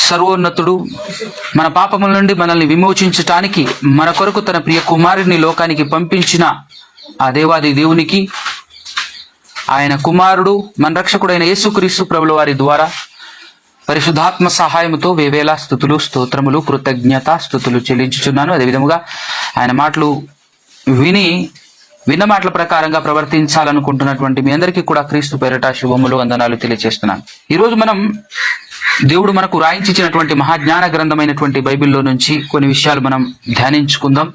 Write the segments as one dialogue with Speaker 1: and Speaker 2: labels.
Speaker 1: సర్వోన్నతుడు మన పాపముల నుండి మనల్ని విమోచించటానికి మన కొరకు తన ప్రియ కుమారుడిని లోకానికి పంపించిన ఆ దేవాది దేవునికి, ఆయన కుమారుడు మన రక్షకుడైన యేసుక్రీస్తు ప్రభుల వారి ద్వారా పరిశుద్ధాత్మ సహాయముతో వేవేలా స్తుతులు, స్తోత్రములు, కృతజ్ఞత స్తుతులు చెల్లించుచున్నాను. అదేవిధముగా ఆయన మాటలు విన్న మాటల ప్రకారంగా ప్రవర్తించాలనుకుంటున్నటువంటి మీ అందరికీ కూడా క్రీస్తు పేరట శుభములు, వందనాలు తెలియజేస్తున్నాను. ఈరోజు మనం దేవుడు మనకు రాయించినటువంటి మహాజ్ఞాన గ్రంథమైనటువంటి బైబిల్లో నుంచి కొన్ని విషయాలు మనం ధ్యానించుకుందాం.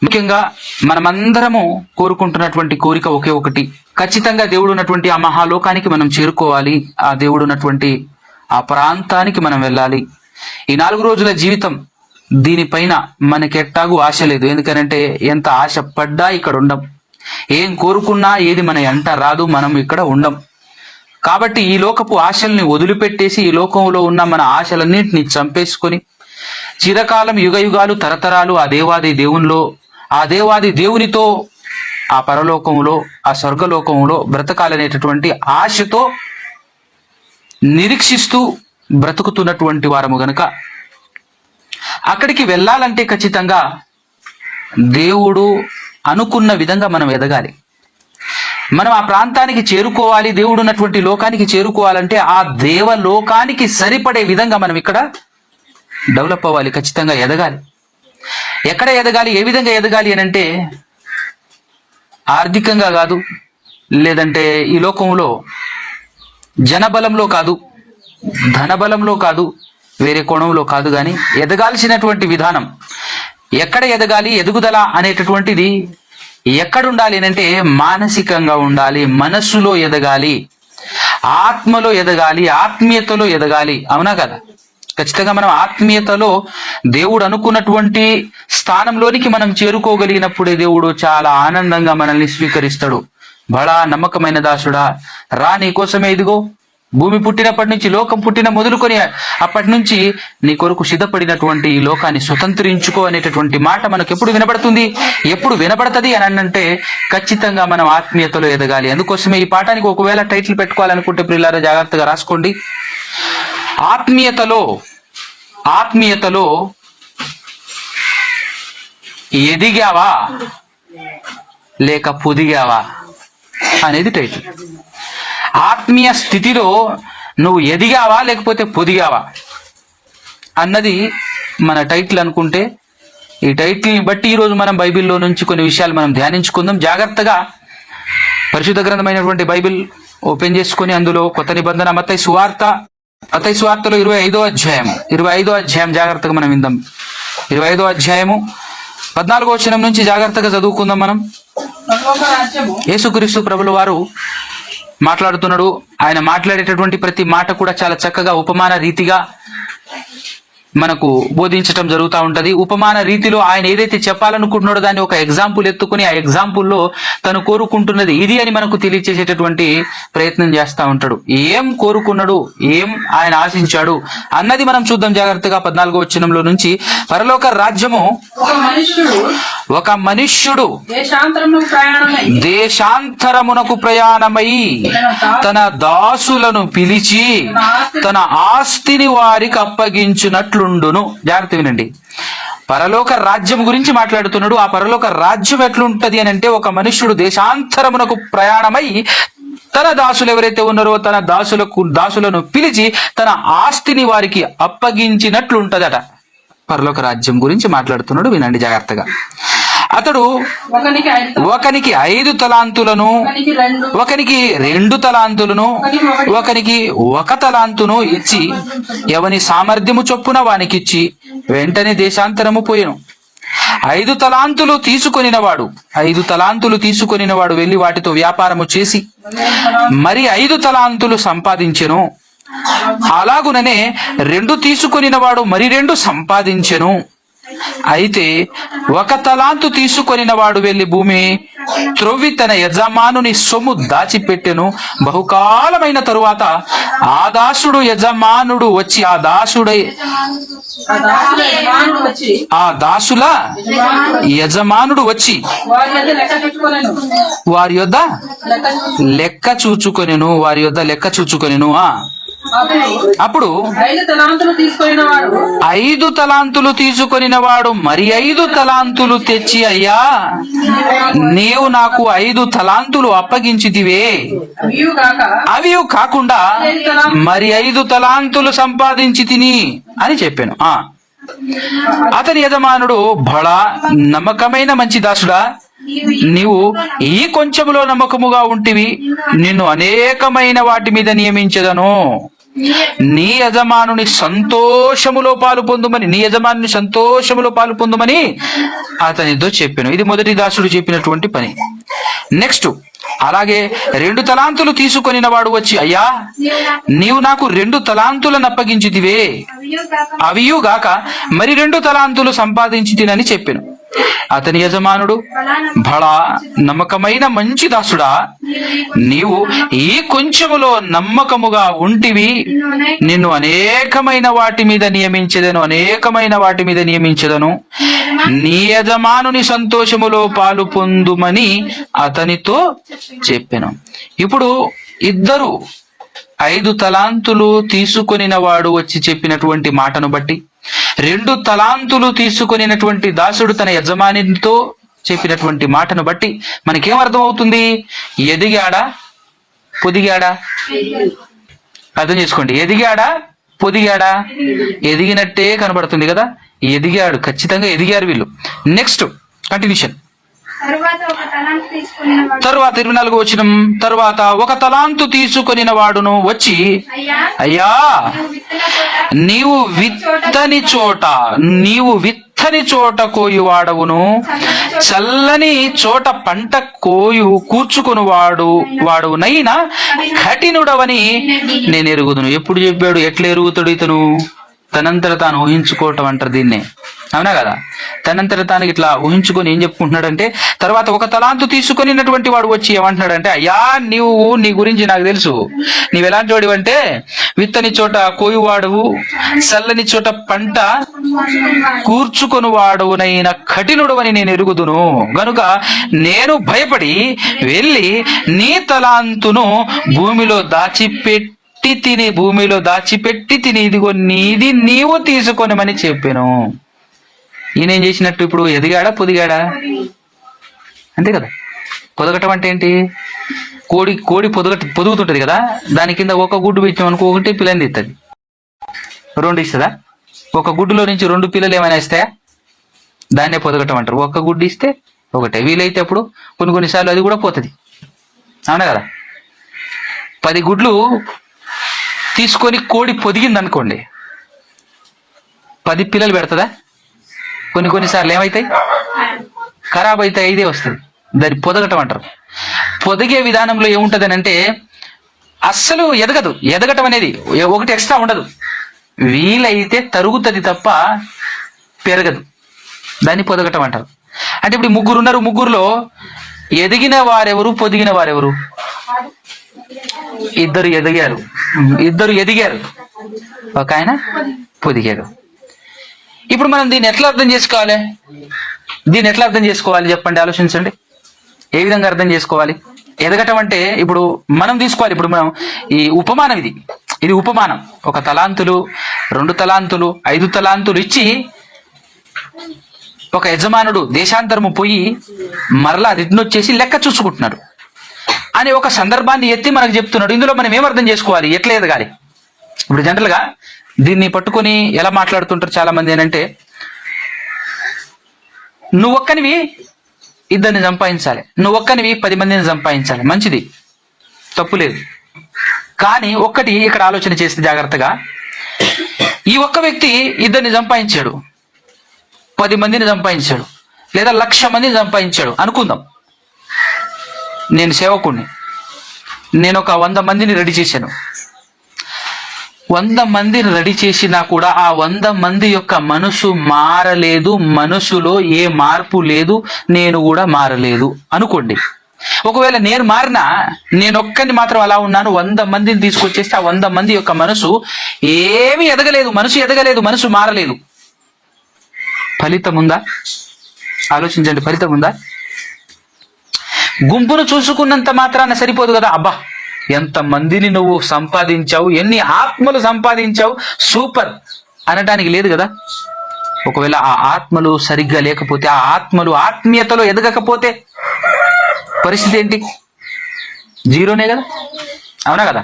Speaker 1: ముఖ్యంగా మనమందరము కోరుకుంటున్నటువంటి కోరిక ఒకే ఒకటి, ఖచ్చితంగా దేవుడు ఉన్నటువంటి ఆ మహాలోకానికి మనం చేరుకోవాలి, ఆ దేవుడు ఉన్నటువంటి ఆ ప్రాంతానికి మనం వెళ్ళాలి. ఈ 4 రోజుల జీవితం దీనిపైన మనకెట్టాగు ఆశ లేదు. ఎందుకనంటే ఎంత ఆశ పడ్డా ఇక్కడ ఉండం, ఏం కోరుకున్నా ఏది మన ఎంట రాదు, మనం ఇక్కడ ఉండం. కాబట్టి ఈ లోకపు ఆశల్ని వదిలిపెట్టేసి ఈ లోకంలో ఉన్న మన ఆశలన్నింటినీ చంపేసుకొని చిరకాలం యుగయుగాలు తరతరాలు ఆ దేవాది దేవునితో ఆ పరలోకంలో ఆ స్వర్గలోకంలో బ్రతకాలనేటటువంటి ఆశతో నిరీక్షిస్తూ బ్రతుకుతున్నటువంటి వారము గనుక అక్కడికి వెళ్ళాలంటే ఖచ్చితంగా దేవుడు అనుకున్న విధంగా మనం ఎదగాలి. మనం ఆ ప్రాంతానికి చేరుకోవాలి, దేవుడు ఉన్నటువంటి లోకానికి చేరుకోవాలంటే ఆ దేవలోకానికి సరిపడే విధంగా మనం ఇక్కడ డెవలప్ అవ్వాలి, ఖచ్చితంగా ఎదగాలి. ఎక్కడ ఎదగాలి, ఏ విధంగా ఎదగాలి అని అంటే ఆర్థికంగా కాదు, లేదంటే ఈ లోకంలో జనబలంలో కాదు, ధనబలంలో కాదు, వేరే కోణంలో కాదు, కానీ ఎదగాల్సినటువంటి విధానం ఎక్కడ ఎదగాలి, ఎదుగుదల అనేటటువంటిది ఎక్కడుండాలి అంటే మానసికంగా ఉండాలి, మనస్సులో ఎదగాలి, ఆత్మలో ఎదగాలి, ఆత్మీయతలో ఎదగాలి. అవునా కదా? ఖచ్చితంగా మనం ఆత్మీయతలో దేవుడు అనుకున్నటువంటి స్థానంలోనికి మనం చేరుకోగలిగినప్పుడే దేవుడు చాలా ఆనందంగా మనల్ని స్వీకరిస్తాడు. బడా నమ్మకమైన దాసుడా, రా, నీ కోసమే ఇదిగో భూమి పుట్టినప్పటి నుంచి, లోకం పుట్టిన మొదలుకొని అప్పటి నుంచి నీ కొరకు సిద్ధపడినటువంటి ఈ లోకాన్ని స్వతంత్రించుకో అనేటటువంటి మాట మనకు ఎప్పుడు వినబడుతుంది, ఎప్పుడు వినబడుతుంది అని అంటే ఖచ్చితంగా మనం ఆత్మీయతలో ఎదగాలి. అందుకోసమే ఈ పాఠానికి ఒకవేళ టైటిల్ పెట్టుకోవాలనుకుంటే ప్రియులారా జాగ్రత్తగా రాసుకోండి. ఆత్మీయతలో ఎదిగావా లేక పొదిగావా అనేది టైటిల్. ఆత్మీయ స్థితిలో నువ్వు ఎదిగావా లేకపోతే పొదిగావా అన్నది మన టైటిల్ అనుకుంటే, ఈ టైటిల్ని బట్టి ఈరోజు మనం బైబిల్లో నుంచి కొన్ని విషయాలు మనం ధ్యానించుకుందాం. జాగ్రత్తగా పరిశుద్ధ గ్రంథమైనటువంటి బైబిల్ ఓపెన్ చేసుకొని అందులో కొత్త నిబంధన మత్తయి సువార్తలో 25వ అధ్యాయం జాగ్రత్తగా మనం విందాం. 25వ అధ్యాయము 14వ వచనం నుంచి జాగ్రత్తగా చదువుకుందాం. మనం యేసుక్రీస్తు ప్రభుల వారు మాట్లాడుతున్నాడు. ఆయన మాట్లాడేటటువంటి ప్రతి మాట కూడా చాలా చక్కగా ఉపమాన రీతిగా మనకు బోధించటం జరుగుతూ ఉంటది. ఉపమాన రీతిలో ఆయన ఏదైతే చెప్పాలనుకుంటున్నాడో దాన్ని ఒక ఎగ్జాంపుల్ ఎత్తుకుని ఆ ఎగ్జాంపుల్లో తను కోరుకుంటున్నది ఇది అని మనకు తెలియచేసేటటువంటి ప్రయత్నం చేస్తూ ఉంటాడు. ఏం కోరుకున్నాడు, ఏం ఆయన ఆశించాడు అన్నది మనం చూద్దాం జాగ్రత్తగా. 14వ వచనంలో నుంచి, పరలోక రాజ్యము ఒక మనుష్యుడు దేశాంతరమునకు ప్రయాణమై తన దాసులను పిలిచి తన ఆస్తిని వారికి అప్పగించినట్లుండును. జాగ్రత్త వినండి. పరలోక రాజ్యం గురించి మాట్లాడుతున్నాడు. ఆ పరలోక రాజ్యం ఎట్లుంటది అని అంటే, ఒక మనుష్యుడు దేశాంతరమునకు ప్రయాణమై తన దాసులు ఎవరైతే ఉన్నారో తన దాసులను పిలిచి తన ఆస్తిని వారికి అప్పగించినట్లుంటదట. పరలోక రాజ్యం గురించి మాట్లాడుతున్నాడు, వినండి జాగ్రత్తగా. అతడు ఒకనికి 5 తలాంతులను, ఒకనికి 2 తలాంతులను, ఒకనికి 1 తలాంతును ఇచ్చి ఎవని సామర్థ్యము చొప్పున వానికిచ్చి వెంటనే దేశాంతరము పోయెను. 5 తలాంతులు తీసుకొనినవాడు వెళ్లి వాటితో వ్యాపారము చేసి మరి 5 తలాంతులు సంపాదించెను. అలాగుననే 2 తీసుకొనినవాడు మరి 2 సంపాదించెను. అయితే 1 తలాంతు తీసుకొనినవాడు వెళ్లి భూమి త్రొవ్వి తన యజమానుని సొమ్ము దాచిపెట్టెను. బహుకాలమైన తరువాత యజమానుడు వచ్చి వారి యొద్ద లెక్క చూచుకొనెను. అప్పుడు
Speaker 2: 5 తలాంతులు తీసుకొనిన వాడు
Speaker 1: 5 తలాంతులు తీసుకొనిన వాడు మరి 5 తలాంతులు తెచ్చి, అయ్యా నీవు నాకు 5 తలాంతులు అప్పగించితివే, అవి కాకుండా మరి 5 తలాంతులు సంపాదించి తిని అని చెప్పాను. అతని యజమానుడు, బడా నమ్మకమైన మంచి దాసుడా, నీవు ఈ కొంచెములో నమ్మకముగా ఉంటివి, నిన్ను అనేకమైన వాటి మీద నియమించదను, నీ యజమానుని సంతోషములో పాలు పొందుమని అతనితో చెప్పాను. ఇది మొదటి దాసుడు చెప్పినటువంటి పని. నెక్స్ట్, అలాగే 2 తలాంతులు తీసుకొనిన వాడు వచ్చి, అయ్యా నీవు నాకు 2 తలాంతులను అప్పగించితివే, అవియుగాక మరి 2 తలాంతులు సంపాదించి తినని చెప్పాను. అతని యజమానుడు, బడా నమ్మకమైన మంచి దాసుడా, నీవు ఈ కొంచెములో నమ్మకముగా ఉంటివి, నిన్ను అనేకమైన వాటి మీద నియమించదను, నీ యజమానుని సంతోషములో పాలు పొందుమని అతనితో చెప్పాను. ఇప్పుడు ఇద్దరు 5 తలాంతులు తీసుకొనిన వాడు వచ్చి చెప్పినటువంటి మాటను బట్టి, 2 తలాంతులు తీసుకొనినటువంటి దాసుడు తన యజమానితో చెప్పినటువంటి మాటను బట్టి మనకేమర్థం అవుతుంది? ఎదిగాడా పొదిగాడా? అర్థం చేసుకోండి. ఎదిగాడా పొదిగాడా? ఎదిగినట్టే కనబడుతుంది కదా. ఎదిగాడు, ఖచ్చితంగా ఎదిగారు వీళ్ళు. Next continuation. తరువాత 24వ వచనం, తరువాత 1 తలాంతు తీసుకొనిన వాడును వచ్చి, అయ్యా నీవు విత్తని చోట కోయువాడవును, చల్లని చోట పంట కూర్చుకుని వాడునైనా కఠినుడవని నేను ఎరుగుదును. ఎప్పుడు చెప్పాడు? ఎట్లా ఎరుగుతాడు ఇతను? తనంతట తాను ఊహించుకోవటం అంటారు దీన్నే, అవునా కదా? తనంతట తాను ఇట్లా ఊహించుకొని ఏం చెప్పుకుంటున్నాడంటే, తర్వాత 1 తలాంతు తీసుకొనినటువంటి వాడు వచ్చి ఏమంటున్నాడంటే, అయ్యా నీ గురించి నాకు తెలుసు, నీవు ఎలాంటి వాడు అంటే విత్తని చోట కోయువాడువు, చల్లని చోట పంట కూర్చుకొని వాడునైన కఠినుడు అని నేను ఎరుగుదును, గనుక నేను భయపడి వెళ్ళి నీ తలాంతును భూమిలో దాచిపెట్టి తిని ఇదిగో నీది నీవు తీసుకొనమని చెప్పాను. ఈయనేం చేసినట్టు? ఇప్పుడు ఎదిగాడా పొదిగాడా? అంతే కదా. పొదగటం అంటే ఏంటి? కోడి పొదుగుతుంటది కదా, దాని కింద 1 గుడ్డు పెట్టామనుకో, 1 పిల్లని ఇస్తుంది. 2 ఇస్తుందా? 1 గుడ్డులో నుంచి 2 పిల్లలు ఏమైనా ఇస్తాయా? దాన్నే పొదగటం అంటారు. 1 గుడ్డు ఇస్తే 1. వీలైతే అప్పుడు కొన్నిసార్లు అది కూడా పోతుంది, అవునా కదా. 10 గుడ్లు తీసుకొని కోడి పొదిగింది అనుకోండి, 10 పిల్లలు పెడుతుందా? కొన్నిసార్లు ఏమవుతాయి? ఖరాబ్ అవుతాయి, 5 వస్తుంది. దాన్ని పొదగటం అంటారు. పొదిగే విధానంలో ఏముంటది అని అంటే, అస్సలు ఎదగదు. ఎదగటం అనేది 1 ఎక్స్ట్రా ఉండదు. వీలైతే తరుగుతుంది తప్ప పెరగదు. దాన్ని పొదగటం అంటారు. అంటే ఇప్పుడు 3 ఉన్నారు, 3లో ఎదిగిన వారెవరు, పొదిగిన వారెవరు? ఇద్దరు ఎదిగారు, ఒక ఆయన పొదిగాడు. ఇప్పుడు మనం దీన్ని ఎట్లా అర్థం చేసుకోవాలి? చెప్పండి, ఆలోచించండి. ఏ విధంగా అర్థం చేసుకోవాలి? ఎదగటం అంటే ఇప్పుడు మనం తీసుకోవాలి. ఇప్పుడు మనం ఈ ఉపమానం, ఇది ఉపమానం. 1 తలాంతులు, 2 తలాంతులు, 5 తలాంతులు ఇచ్చి ఒక యజమానుడు దేశాంతరము పోయి మరలా రిటర్న్ వచ్చేసి లెక్క చూసుకుంటున్నాడు అని ఒక సందర్భాన్ని ఎత్తి మనకు చెప్తున్నాడు. ఇందులో మనం ఏమర్థం చేసుకోవాలి? ఎట్లా ఎదగాలి? ఇప్పుడు జనరల్ గా దీన్ని పట్టుకొని ఎలా మాట్లాడుతుంటారు చాలా మంది ఏంటంటే, నువ్వు ఒక్కనివి 2 సంపాదించాలి, నువ్వు ఒక్కనివి 10 మందిని సంపాదించాలి. మంచిది, తప్పు లేదు. కానీ ఒక్కటి ఇక్కడ ఆలోచన చేస్తే జాగ్రత్తగా, ఈ ఒక్క వ్యక్తి 2 సంపాదించాడు, 10 మందిని సంపాదించాడు, లేదా 1,00,000 మందిని సంపాదించాడు అనుకుందాం. నేను సేవకుణ్ణి, నేను ఒక 100 మందిని రెడీ చేశాను. 100 మందిని రెడీ చేసినా కూడా ఆ 100 మంది యొక్క మనసు మారలేదు, మనసులో ఏ మార్పు లేదు, నేను కూడా మారలేదు అనుకోండి. ఒకవేళ నేను మారినా, నేను ఒక్కరిని మాత్రం అలా ఉన్నాను, 100 మందిని తీసుకొచ్చేస్తే ఆ 100 మంది యొక్క మనసు ఏమీ ఎదగలేదు, మనసు మారలేదు. ఫలితం ఉందా? ఆలోచించండి, ఫలితం ఉందా? గుంపును చూసుకున్నంత మాత్రాన సరిపోదు కదా. అబ్బా ఎంత మందిని నువ్వు సంపాదించావు, ఎన్ని ఆత్మలు సంపాదించావు, సూపర్ అనడానికి లేదు కదా. ఒకవేళ ఆ ఆత్మలు సరిగ్గా లేకపోతే, ఆ ఆత్మలు ఆత్మీయతలో ఎదగకపోతే పరిస్థితి ఏంటి? జీరోనే కదా, అవునా కదా.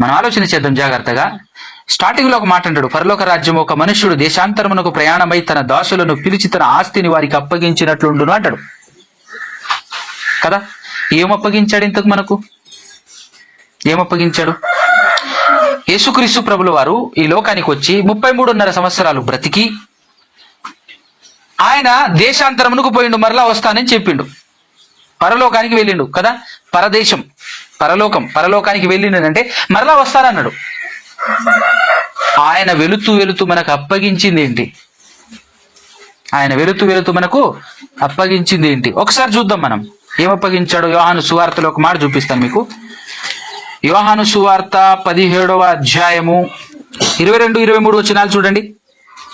Speaker 1: మనం ఆలోచన చేద్దాం జాగ్రత్తగా. స్టార్టింగ్ లో ఒక మాట అంటాడు, పరలోక రాజ్యం ఒక మనుష్యుడు దేశాంతరమునకు ప్రయాణమై తన దాసులను పిలిచి తన ఆస్తిని వారికి అప్పగించినట్లుండును అంటాడు కదా. ఏం అప్పగించాడు ఇంతకు మనకు? ఏం అప్పగించాడు? యేసుక్రీస్తు ప్రభుల వారు ఈ లోకానికి వచ్చి 33.5 సంవత్సరాలు బ్రతికి ఆయన దేశాంతరమునకు పోయిండు, మరలా వస్తానని చెప్పిండు. పరలోకానికి వెళ్ళిండు కదా. పరదేశం, పరలోకానికి వెళ్ళిండంటే మరలా వస్తానన్నాడు. ఆయన వెళుతూ వెళుతూ మనకు అప్పగించింది ఏంటి? మనకు అప్పగించింది ఏంటి? ఒకసారి చూద్దాం మనం ఏం అప్పగించాడు. యోహాను సువార్తలో ఒక మాట చూపిస్తాను మీకు. యోహాను సువార్త 17వ అధ్యాయము 22-23 వచనాలు చూడండి.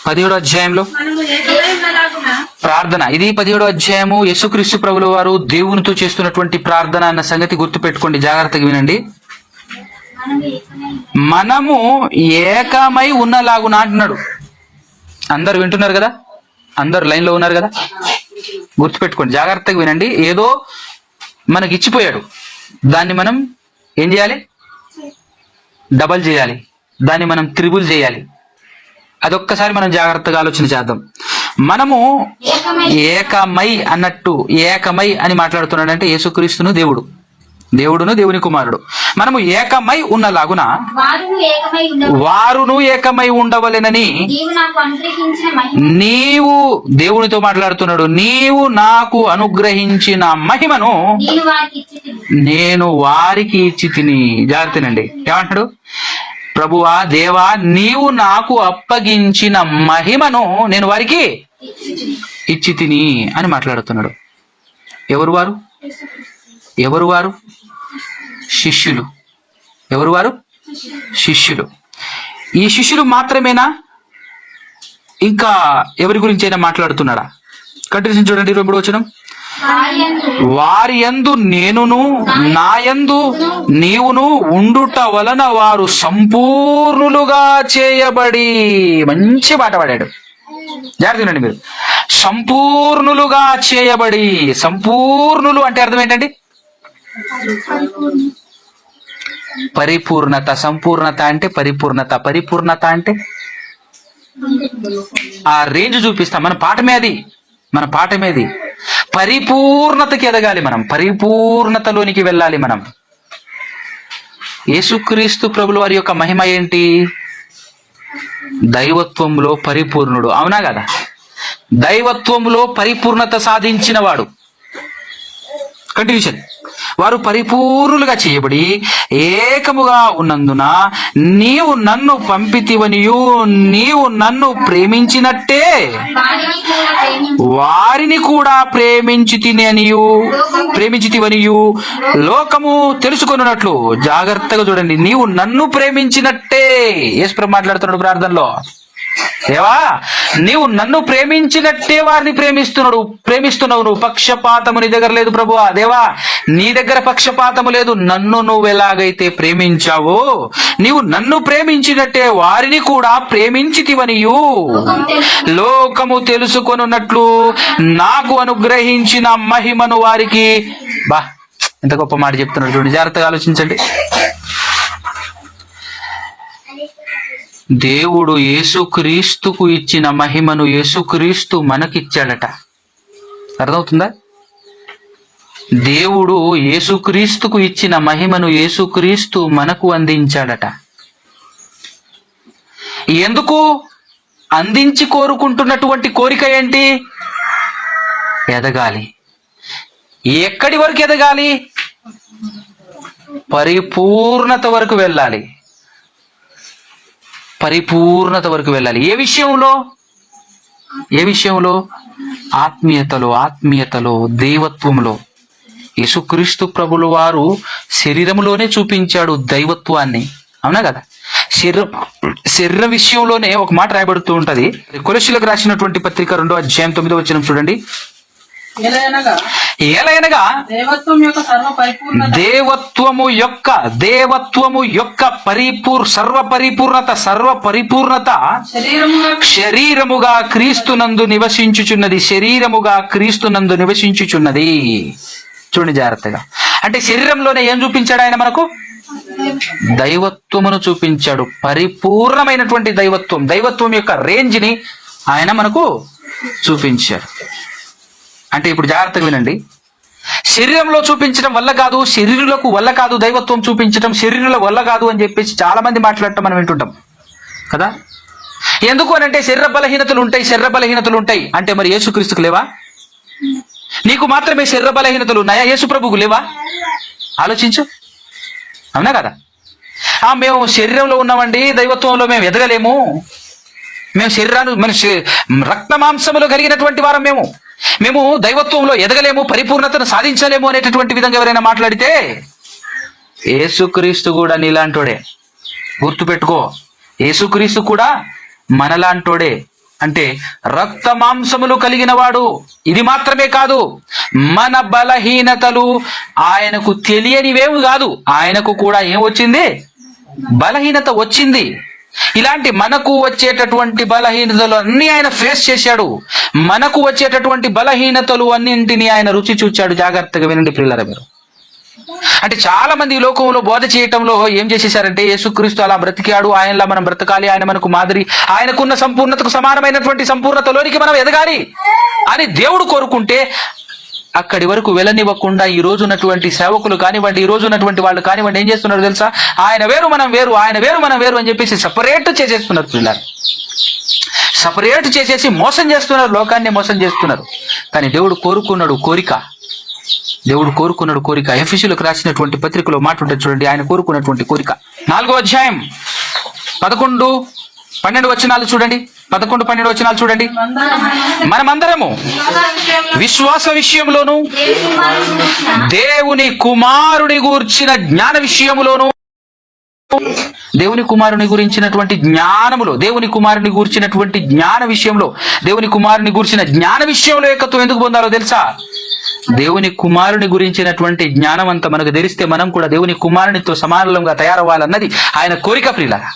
Speaker 1: 17వ అధ్యాయంలో
Speaker 2: మనము ఏకమై ఉన్నలాగున
Speaker 1: ప్రార్థన. ఇది 17వ అధ్యాయము యేసుక్రీస్తు ప్రభుల వారు దేవునితో చేస్తున్నటువంటి ప్రార్థన అన్న సంగతి గుర్తుపెట్టుకోండి, జాగ్రత్తగా వినండి. మనము ఏకమై ఉన్నలాగున అంటున్నాడు. అందరు వింటున్నారు కదా, అందరు లైన్ లో ఉన్నారు కదా. గుర్తుపెట్టుకోండి, జాగ్రత్తగా వినండి. ఏదో మనకి ఇచ్చిపోయాడు, దాన్ని మనం ఏం చేయాలి? డబల్ చేయాలి, దాన్ని మనం త్రిబుల్ చేయాలి. అదొక్కసారి మనం జాగ్రత్తగా ఆలోచన చేద్దాం. మనము ఏకమై అన్నట్టు, ఏకమై అని మాట్లాడుతున్నాడంటే యేసుక్రీస్తును దేవుడును దేవుని కుమారుడు. మనము ఏకమై ఉన్నలాగున వారును ఏకమై ఉండవలెనని నీవు, దేవునితో మాట్లాడుతున్నాడు, నీవు నాకు అనుగ్రహించిన మహిమను నేను వారికి ఇచ్చి తిని. జాగ్రత్తనండి, ఏమంటాడు? ప్రభువా, దేవా, నీవు నాకు అప్పగించిన మహిమను నేను వారికి ఇచ్చి తిని అని మాట్లాడుతున్నాడు. ఎవరు వారు? శిష్యులు. ఎవరు వారు? శిష్యులు. ఈ శిష్యులు మాత్రమేనా? ఇంకా ఎవరి గురించి అయినా మాట్లాడుతున్నాడా? కంటిన్యూషన్ చూడండి, 22వ వచనం. వారి యందు నేనును నాయందు నీవును ఉండుట వలన వారు సంపూర్ణులుగా చేయబడి. మంచి పాట పాడాడు, జాగ్రత్తనండి మీరు. సంపూర్ణులుగా చేయబడి. సంపూర్ణులు అంటే అర్థం ఏంటండి? పరిపూర్ణత. సంపూర్ణత అంటే పరిపూర్ణత. పరిపూర్ణత అంటే ఆ రేంజ్ చూపిస్తాం. మన పాఠమే అది. పరిపూర్ణతకి ఎదగాలి మనం, పరిపూర్ణతలోనికి వెళ్ళాలి మనం. యేసుక్రీస్తు ప్రభుల వారి యొక్క మహిమ ఏంటి? దైవత్వంలో పరిపూర్ణుడు, అవునా కదా. దైవత్వంలో పరిపూర్ణత సాధించిన వాడు. కంటిన్యూషన్. వారు పరిపూర్ణులుగా చేయబడి ఏకముగా ఉన్నందున నీవు నన్ను పంపితివనియు నీవు నన్ను ప్రేమించినట్టే వారిని కూడా ప్రేమించితివనియు లోకము తెలుసుకొనున్నట్లు. జాగ్రత్తగా చూడండి, నీవు నన్ను ప్రేమించినట్టే. యేసు మాట్లాడుతున్నాడు ప్రార్థనలో. దేవా, నీవు నన్ను ప్రేమించినట్టే వారిని ప్రేమిస్తున్నావు నువ్వు. పక్షపాతము నీ దగ్గర లేదు ప్రభువా. దేవా, నీ దగ్గర పక్షపాతము లేదు. నన్ను నువ్వు ఎలాగైతే ప్రేమించావో నీవు నన్ను ప్రేమించినట్టే వారిని కూడా ప్రేమించితివనియు లోకము తెలుసుకొనున్నట్లు నాకు అనుగ్రహించిన మహిమను వారికి. బా, ఎంత గొప్ప మాట చెప్తున్నాడు చూడండి, జాగ్రత్తగా ఆలోచించండి. దేవుడు యేసుక్రీస్తుకు ఇచ్చిన మహిమను యేసుక్రీస్తు మనకిచ్చాడట. అర్థమవుతుందా? దేవుడు యేసుక్రీస్తుకు ఇచ్చిన మహిమను యేసుక్రీస్తు మనకు అందించాడట. ఎందుకు అందించి కోరుకుంటున్నటువంటి కోరిక ఏంటి? ఎదగాలి. ఎక్కడి వరకు ఎదగాలి? పరిపూర్ణత వరకు వెళ్ళాలి. పరిపూర్ణత వరకు వెళ్ళాలి. ఏ విషయంలో? ఆత్మీయతలో, దైవత్వంలో. యేసుక్రీస్తు ప్రభుల వారు శరీరంలోనే చూపించాడు దైవత్వాన్ని, అవునా కదా. శరీర విషయంలోనే ఒక మాట రాయబడుతూ ఉంటది. కొలస్సీలకు రాసినటువంటి పత్రిక 2వ అధ్యాయం 9వ వచనం చూడండి. ఏలయనగా
Speaker 2: దేవత్వము యొక్క
Speaker 1: సర్వ పరిపూర్ణత శరీరముగా క్రీస్తునందు నివసించుచున్నది. చూడండి జాగ్రత్తగా. అంటే శరీరంలోనే ఏం చూపించాడు ఆయన మనకు? దైవత్వమును చూపించాడు. పరిపూర్ణమైనటువంటి దైవత్వం యొక్క రేంజ్ ని ఆయన మనకు చూపించాడు. అంటే ఇప్పుడు జాగ్రత్తగా వినండి. శరీరంలో చూపించడం వల్ల కాదు, శరీరులకు వల్ల కాదు, దైవత్వం చూపించడం శరీరుల వల్ల కాదు అని చెప్పేసి చాలా మంది మాట్లాడటం మనం వింటుంటాం కదా. ఎందుకు అని అంటే శరీర బలహీనతలు ఉంటాయి అంటే మరి యేసుక్రీస్తుకు లేవా? నీకు మాత్రమే శరీర బలహీనతలు ఉన్నాయా? యేసు ప్రభువుకు లేవా? ఆలోచించు. అవునా కదా? మేము శరీరంలో ఉన్నామండి, దైవత్వంలో మేము ఎదగలేము, మేము మన రక్త మాంసములు కలిగినటువంటి వారం, మేము దైవత్వంలో ఎదగలేము, పరిపూర్ణతను సాధించలేము అనేటటువంటి విధంగా ఎవరైనా మాట్లాడితే యేసుక్రీస్తు కూడా నీలాంటోడే. గుర్తుపెట్టుకో, యేసుక్రీస్తు కూడా మనలాంటోడే. అంటే రక్త మాంసములు కలిగిన వాడు. ఇది మాత్రమే కాదు, మన బలహీనతలు ఆయనకు తెలియనివేమి కాదు, ఆయనకు కూడా ఏమొచ్చింది? బలహీనత వచ్చింది. ఇలాంటి మనకు వచ్చేటటువంటి బలహీనతలు అన్ని ఆయన ఫేస్ చేశాడు. మనకు వచ్చేటటువంటి బలహీనతలు అన్నింటినీ ఆయన రుచి చూచాడు. జాగ్రత్తగా వినండి ప్రియులారా మీరు. అంటే చాలా మంది ఈ లోకంలో బోధ చేయటంలో ఏం చేసేసారంటే యేసుక్రీస్తు అలా బ్రతికాడు, ఆయనలా మనం బ్రతకాలి, ఆయన మనకు మాదిరి, ఆయనకున్న సంపూర్ణతకు సమానమైనటువంటి సంపూర్ణతలోనికి మనం ఎదగాలి అని దేవుడు కోరుకుంటే అక్కడి వరకు వెళ్ళనివ్వకుండా ఈ రోజు ఉన్నటువంటి సేవకులు కానివ్వండి, ఈ రోజు ఉన్నటువంటి వాళ్ళు కానివ్వండి, ఏం చేస్తున్నారు తెలుసా? ఆయన వేరు మనం వేరు, ఆయన వేరు మనం వేరు అని చెప్పేసి సపరేట్ చేసేస్తున్నారు పిల్లలు. సపరేట్ చేసేసి మోసం చేస్తున్నారు, లోకాన్ని మోసం చేస్తున్నారు. కానీ దేవుడు కోరుకున్నాడు కోరిక. ఎఫెసీయులకు రాసినటువంటి పత్రికలో మాట ఉంటుంది చూడండి, ఆయన కోరుకున్నటువంటి కోరిక. 4వ అధ్యాయం 11-12 వచనాలు చూడండి. 11-12 వచనాలు చూడండి. మనమందరము విశ్వాస విషయంలోను దేవుని కుమారుని గూర్చిన జ్ఞాన విషయములోను, దేవుని కుమారుని గురించినటువంటి జ్ఞానములో, దేవుని కుమారుని గూర్చినటువంటి జ్ఞాన విషయంలో, దేవుని కుమారుని గూర్చిన జ్ఞాన విషయంలో ఏకత్వం ఎందుకు పొందాలో తెలుసా? దేవుని కుమారుని గురించినటువంటి జ్ఞానం అంతా మనకు తెలిస్తే మనం కూడా దేవుని కుమారునితో సమానంగా తయారవ్వాలన్నది ఆయన కోరిక ప్రియులారా.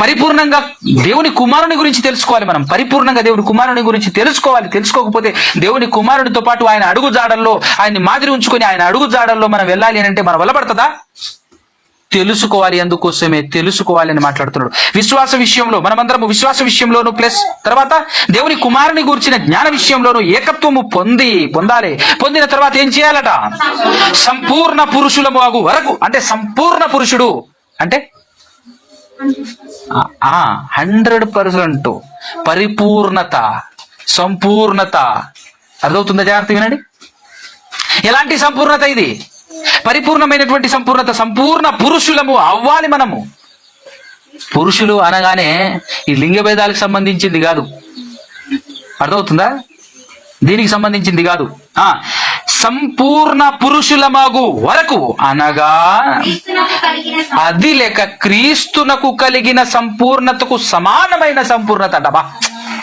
Speaker 1: పరిపూర్ణంగా దేవుని కుమారుని గురించి తెలుసుకోవాలి. మనం పరిపూర్ణంగా దేవుని కుమారుని గురించి తెలుసుకోవాలి. తెలుసుకోకపోతే దేవుని కుమారునితో పాటు ఆయన అడుగు జాడల్లో, ఆయన్ని మాదిరి ఉంచుకొని ఆయన అడుగు జాడల్లో మనం వెళ్ళాలి అని అంటే మన వల్ల పడుతుందా? తెలుసుకోవాలి. అందుకోసమే తెలుసుకోవాలి అని మాట్లాడుతున్నాడు. విశ్వాస విషయంలో మనమందరము విశ్వాస విషయంలోను ప్లస్ తర్వాత దేవుని కుమారుని గురించిన జ్ఞాన విషయంలోను ఏకత్వము పొందాలి. పొందిన తర్వాత ఏం చేయాలట? సంపూర్ణ పురుషులము అగు వరకు. అంటే సంపూర్ణ పురుషుడు అంటే 100% పరిపూర్ణత, సంపూర్ణత. అర్థమవుతుందా? జాగ్రత్త వినండి. ఎలాంటి సంపూర్ణత ఇది? పరిపూర్ణమైనటువంటి సంపూర్ణత. సంపూర్ణ పురుషులము అవ్వాలి మనము. పురుషులు అనగానే ఈ లింగ భేదాలకు సంబంధించింది కాదు. అర్థమవుతుందా? దీనికి సంబంధించింది కాదు. సంపూర్ణ పురుషులమగు వరకు అనగా అది లేక క్రీస్తునకు కలిగిన సంపూర్ణతకు సమానమైన సంపూర్ణత అంటబా.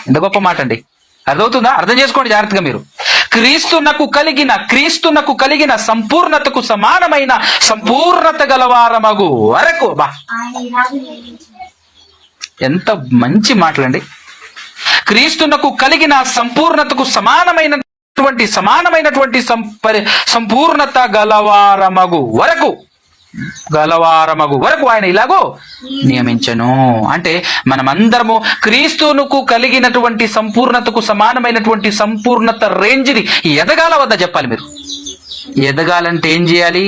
Speaker 1: ఎంత గొప్ప మాట అండి. అర్థమవుతుందా? అర్థం చేసుకోండి జాగ్రత్తగా మీరు. క్రీస్తునకు కలిగిన సంపూర్ణతకు సమానమైన సంపూర్ణత గలవారమగు వరకు. బా, ఎంత మంచి మాటలండి. క్రీస్తునకు కలిగిన సంపూర్ణతకు సమానమైనటువంటి సంపూర్ణత గలవారమగు వరకు ఆయన ఇలాగో నియమించను. అంటే మనమందరము క్రీస్తునకు కలిగినటువంటి సంపూర్ణతకు సమానమైనటువంటి సంపూర్ణత రేంజ్ని ఎదగాల వద్ద చెప్పాలి మీరు. ఎదగాలంటే ఏం చేయాలి?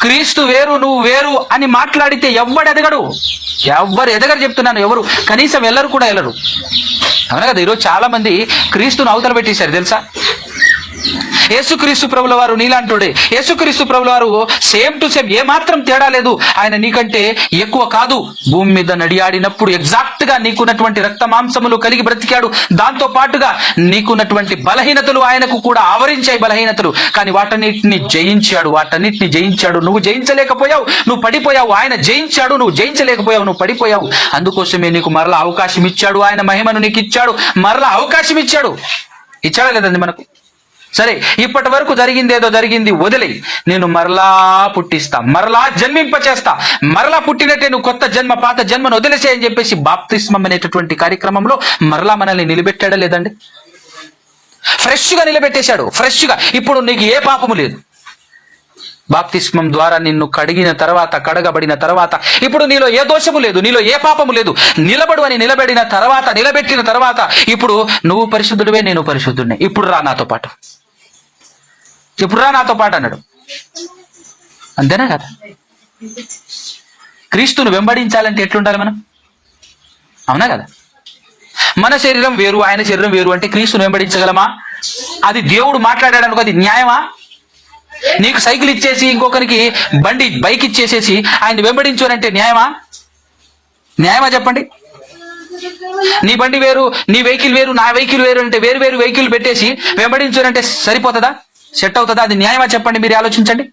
Speaker 1: క్రీస్తు వేరు, నువ్వు వేరు అని మాట్లాడితే ఎవ్వడు ఎదగరు చెప్తున్నాను. ఎవరు కనీసం వెళ్ళరు కూడా వెళ్ళరు. అవునా కదా? ఈరోజు చాలా మంది క్రీస్తును అవతల పెట్టేశారు తెలుసా? యేసుక్రీస్తు ప్రభుల వారు నీలాంటోడే. యేసుక్రీస్తు ప్రభుల వారు సేమ్ టు సేమ్, ఏ మాత్రం తేడా లేదు. ఆయన నీకంటే ఎక్కువ కాదు. భూమి మీద నడియాడినప్పుడు ఎగ్జాక్ట్ గా నీకున్నటువంటి రక్త మాంసములు కలిగి బ్రతికాడు. దాంతో పాటుగా నీకున్నటువంటి బలహీనతలు ఆయనకు కూడా ఆవరించాయి బలహీనతలు. కానీ వాటన్నిటిని జయించాడు. నువ్వు జయించలేకపోయావు, నువ్వు పడిపోయావు. ఆయన జయించాడు, నువ్వు జయించలేకపోయావు, నువ్వు పడిపోయావు. అందుకోసమే నీకు మరలా అవకాశం ఇచ్చాడు. ఆయన మహిమను నీకు ఇచ్చాడు, మరలా అవకాశం ఇచ్చాడు. ఇచ్చాడా లేదండి మనకు? సరే, ఇప్పటి వరకు జరిగింది ఏదో జరిగింది, వదిలే. నేను మరలా పుట్టిస్తా, మరలా జన్మింపచేస్తా, మరలా పుట్టినట్టే నువ్వు కొత్త జన్మ పాత జన్మను వదిలేసే అని చెప్పేసి బాప్తిస్మం అనేటటువంటి కార్యక్రమంలో మరలా మనల్ని నిలబెట్టాడా లేదండి? ఫ్రెష్ గా నిలబెట్టేశాడు, ఫ్రెష్ గా. ఇప్పుడు నీకు ఏ పాపము లేదు. బాప్తిస్మం ద్వారా నిన్ను కడిగిన తర్వాత, కడగబడిన తర్వాత ఇప్పుడు నీలో ఏ దోషము లేదు, నీలో ఏ పాపము లేదు. నిలబడు అని నిలబెట్టిన తర్వాత ఇప్పుడు నువ్వు పరిశుద్ధుడివే, నేను పరిశుద్ధుడినే. ఇప్పుడు రా నాతో పాటు, ఇప్పుడు రా నాతో పాటు అన్నాడు. అంతేనా కదా? క్రీస్తును వెంబడించాలంటే ఎట్లుండాలి మనం? అవునా కదా? మన శరీరం వేరు, ఆయన శరీరం వేరు అంటే క్రీస్తును వెంబడించగలమా? అది దేవుడు మాట్లాడాడు అనుకో, అది న్యాయమా? నీకు సైకిల్ ఇచ్చేసి ఇంకొకరికి బైక్ ఇచ్చేసేసి ఆయన వెంబడించు అంటే న్యాయమా? న్యాయమా చెప్పండి? నీ బండి వేరు, నీ వెహికల్ వేరు, నా వెహికల్ వేరు అంటే వేరు వేరు వెహికల్ పెట్టేసి వెంబడించు అంటే సరిపోతుందా? సెట్ అవుతుందా? అది న్యాయమా చెప్పండి? మీరు ఆలోచించండి.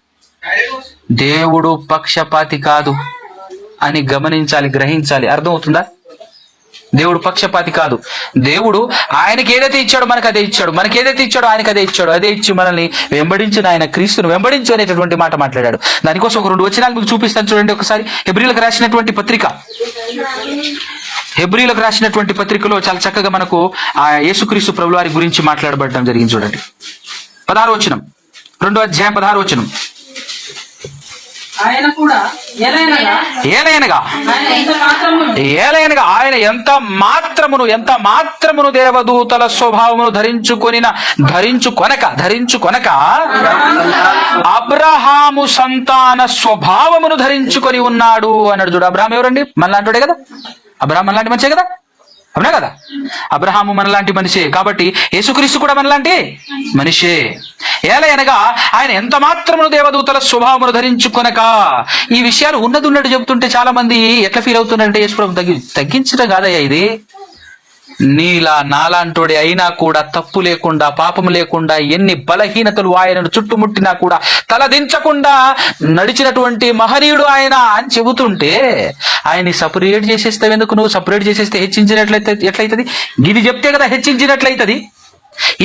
Speaker 1: దేవుడు పక్షపాతి కాదు అని గమనించాలి, గ్రహించాలి. అర్థం అవుతుందా? దేవుడు పక్షపాతి కాదు. దేవుడు ఆయనకి ఏదైతే ఇచ్చాడో మనకు అదే ఇచ్చాడు, మనకి ఏదైతే ఇచ్చాడో ఆయనకు అదే ఇచ్చాడు. అదే ఇచ్చి మనల్ని వెంబడించిన ఆయన క్రీస్తును వెంబడించు అనేటటువంటి మాట మాట్లాడాడు. దానికోసం ఒక 2 వచనాలు మీకు చూపిస్తాను చూడండి ఒకసారి. హెబ్రీలకు రాసినటువంటి పత్రికలో చాలా చక్కగా మనకు ఆ యేసుక్రీస్తు ప్రభువు వారి గురించి మాట్లాడబడడం జరిగింది. చూడండి 16వ వచనం, 2వ అధ్యాయం 16వ వచనం.
Speaker 3: ఆయన కూడా
Speaker 1: ఏలయనగా ఆయన ఎంత మాత్రమును దేవదూతల స్వభావమును ధరించుకొనక అబ్రహాము సంతాన స్వభావమును ధరించుకొని ఉన్నాడు అన్నాడు. చూడు, అబ్రహాం ఎవరండి? మనలాంటి కదా. అబ్రహాం మనలాంటి మనిషే కదా, అవునా కదా? అబ్రహాము మనలాంటి మనిషే కాబట్టి యేసుక్రీస్తు కూడా మనలాంటి మనిషే. ఏలయనగా ఆయన ఎంత మాత్రమును దేవదూతల స్వభావమును ధరించుకొనక. ఈ విషయాలు ఉన్నట్టు చెబుతుంటే చాలా మంది ఎట్లా ఫీల్ అవుతున్నారంటే, యేసుప్రభు తగ్గించడం కాదయ్యా ఇది. నీలా నాలాంటోడే అయినా కూడా తప్పు లేకుండా, పాపం లేకుండా, ఎన్ని బలహీనతలు ఆయనను చుట్టుముట్టినా కూడా తలదించకుండా నడిచినటువంటి మహనీయుడు ఆయన అని చెబుతుంటే ఆయన్ని సపరేట్ చేసేస్తావు ఎందుకు? నువ్వు సపరేట్ చేసేస్తే ఎట్లయితుంది? ఇది చెప్తే కదా హెచ్చించినట్లయితుంది.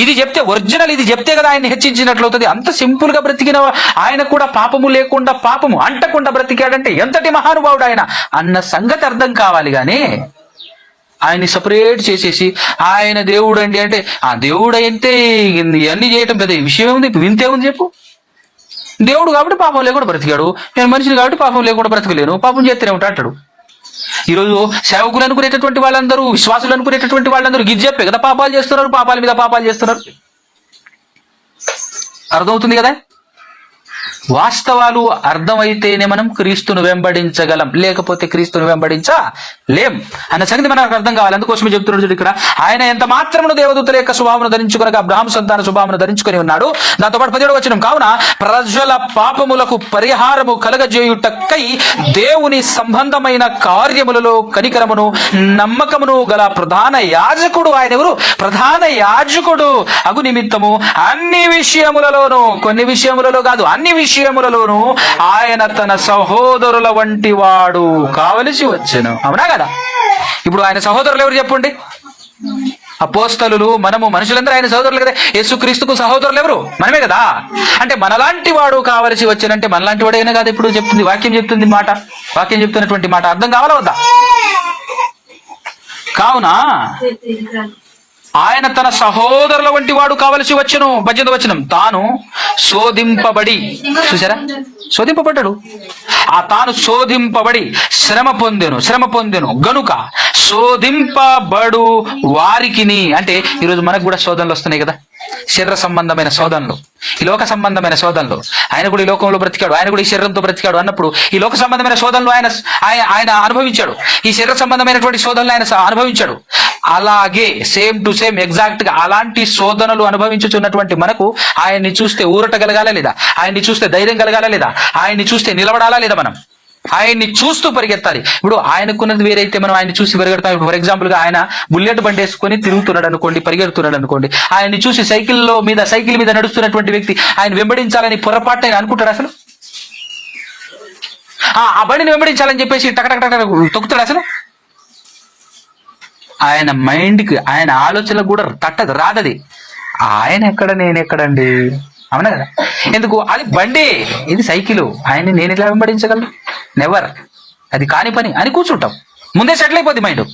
Speaker 1: ఇది చెప్తే ఒరిజినల్, ఇది చెప్తే కదా ఆయన్ని హెచ్చించినట్లవుతుంది. అంత సింపుల్ గా బ్రతికిన ఆయన కూడా పాపము లేకుండా, పాపము అంటకుండా బ్రతికాడంటే ఎంతటి మహానుభావుడు ఆయన అన్న సంగతి అర్థం కావాలి. కానీ ఆయన్ని సపరేట్ చేసేసి ఆయన దేవుడు అండి అంటే, ఆ దేవుడు అయితే ఇవన్నీ చేయటం పెద్ద విషయం ఏముంది, వింతే ఉంది చెప్పు. దేవుడు కాబట్టి పాపం లేకుండా బ్రతికాడు, నేను మనిషిని కాబట్టి పాపం లేకుండా బ్రతకలేను, పాపం చేస్తూనే ఉంటా అంటాడు. ఈరోజు సేవకులు అనుకునేటటువంటి వాళ్ళందరూ, విశ్వాసులు అనుకునేటటువంటి వాళ్ళందరూ గిది చెప్పే కదా పాపాలు చేస్తున్నారు, పాపాల మీద పాపాలు చేస్తున్నారు. అర్థమవుతుంది కదా? వాస్తవాలు అర్థమైతేనే మనం క్రీస్తును వెంబడించగలం, లేకపోతే క్రీస్తును వెంబడించలేం అన్న సంగతి మనకు అర్థం కావాలి. అందుకోసమే చెప్తున్నాడు చూడు ఇక్కడ, ఆయన ఎంత మాత్రమును దేవదూతల యొక్క స్వభావమును ధరించుకొనక అబ్రహాము సంతాన స్వభావమును ధరించుకొని ఉన్నాడు. దాంతో పాటు 17వ వచనం, కావున ప్రజల పాపములకు పరిహారము కలగజేయుటకై దేవుని సంబంధమైన కార్యములలో కనికరమును నమ్మకమును గల ప్రధాన యాజకుడు ఆయన. ఎవరు? ప్రధాన యాజకుడు అగు నిమిత్తము అన్ని విషయములలోనూ, కొన్ని విషయములలో కాదు, అన్ని విషయములలోనూ ఆయన తన సహోదరుల వంటి వాడు కావలసి వచ్చెను. అవునా కదా? ఇప్పుడు ఆయన సహోదరులు ఎవరు చెప్పండి? అపోస్తలులు, మనము, మనుషులందరూ ఆయన సహోదరులు కదా. యేసుక్రీస్తుకు సహోదరులు ఎవరు? మనమే కదా. అంటే మనలాంటి వాడు కావలసి వచ్చానంటే మనలాంటి వాడేనా కాదు. ఇప్పుడు చెప్తుంది వాక్యం, వాక్యం చెప్తున్నటువంటి మాట అర్థం కావాలా వద్దా? కావున ఆయన తన సహోదరుల వంటి వాడు కావలసి వచ్చెను. 18వ వచనం, తాను శోధింపబడి, చూసారా, శోధింపబడ్డాడు. తాను శోధింపబడి శ్రమ పొందెను గనుక శోధింపబడు వారికిని. అంటే ఈరోజు మనకు కూడా శోధనలు వస్తున్నాయి కదా, శరీర సంబంధమైన శోధనలు, ఈ లోక సంబంధమైన శోధనలు. ఆయన కూడా ఈ లోకంలో బ్రతికాడు, ఆయన కూడా ఈ శరీరంతో బ్రతికాడు అన్నప్పుడు ఈ లోక సంబంధమైన శోధనలు ఆయన అనుభవించాడు, ఈ శరీర సంబంధమైనటువంటి శోధనలు ఆయన అనుభవించాడు. అలాగే సేమ్ టు సేమ్ ఎగ్జాక్ట్ గా అలాంటి శోధనలు అనుభవించుచున్నటువంటి మనకు ఆయన్ని చూస్తే ఊరట కలగాలా లేదా? ఆయన్ని చూస్తే ధైర్యం కలగాలా లేదా? ఆయన్ని చూస్తే నిలబడాలా లేదా? మనం ఆయన్ని చూస్తూ పరిగెత్తాలి. ఇప్పుడు ఆయనకున్నది వేరైతే మనం ఆయన్ని చూసి పరిగెడతాం. ఇప్పుడు ఫర్ ఎగ్జాంపుల్ గా ఆయన బుల్లెట్ బండి వేసుకొని తిరుగుతున్నాడు అనుకోండి, పరిగెడుతున్నాడు అనుకోండి, ఆయన్ని చూసి సైకిల్ మీద నడుస్తున్నటువంటి వ్యక్తి ఆయన వెంబడించాలని పొరపాటు ఆయన అనుకుంటాడు అసలు? ఆ బండిని వెంబడించాలని చెప్పేసి టక తొక్కుతాడు అసలు? ఆయన మైండ్కి, ఆయన ఆలోచనలకు కూడా రాదది. ఆయన ఎక్కడ నేను ఎక్కడండి, అవునా కదా? ఎందుకు? అది బండి, ఇది సైకిల్, ఆయన్ని నేను ఎలా వెంబడించగలను? నెవర్. అది కాని పని అని కూర్చుంటాం. ముందే సెటిల్ అయిపోద్ది మైండ్.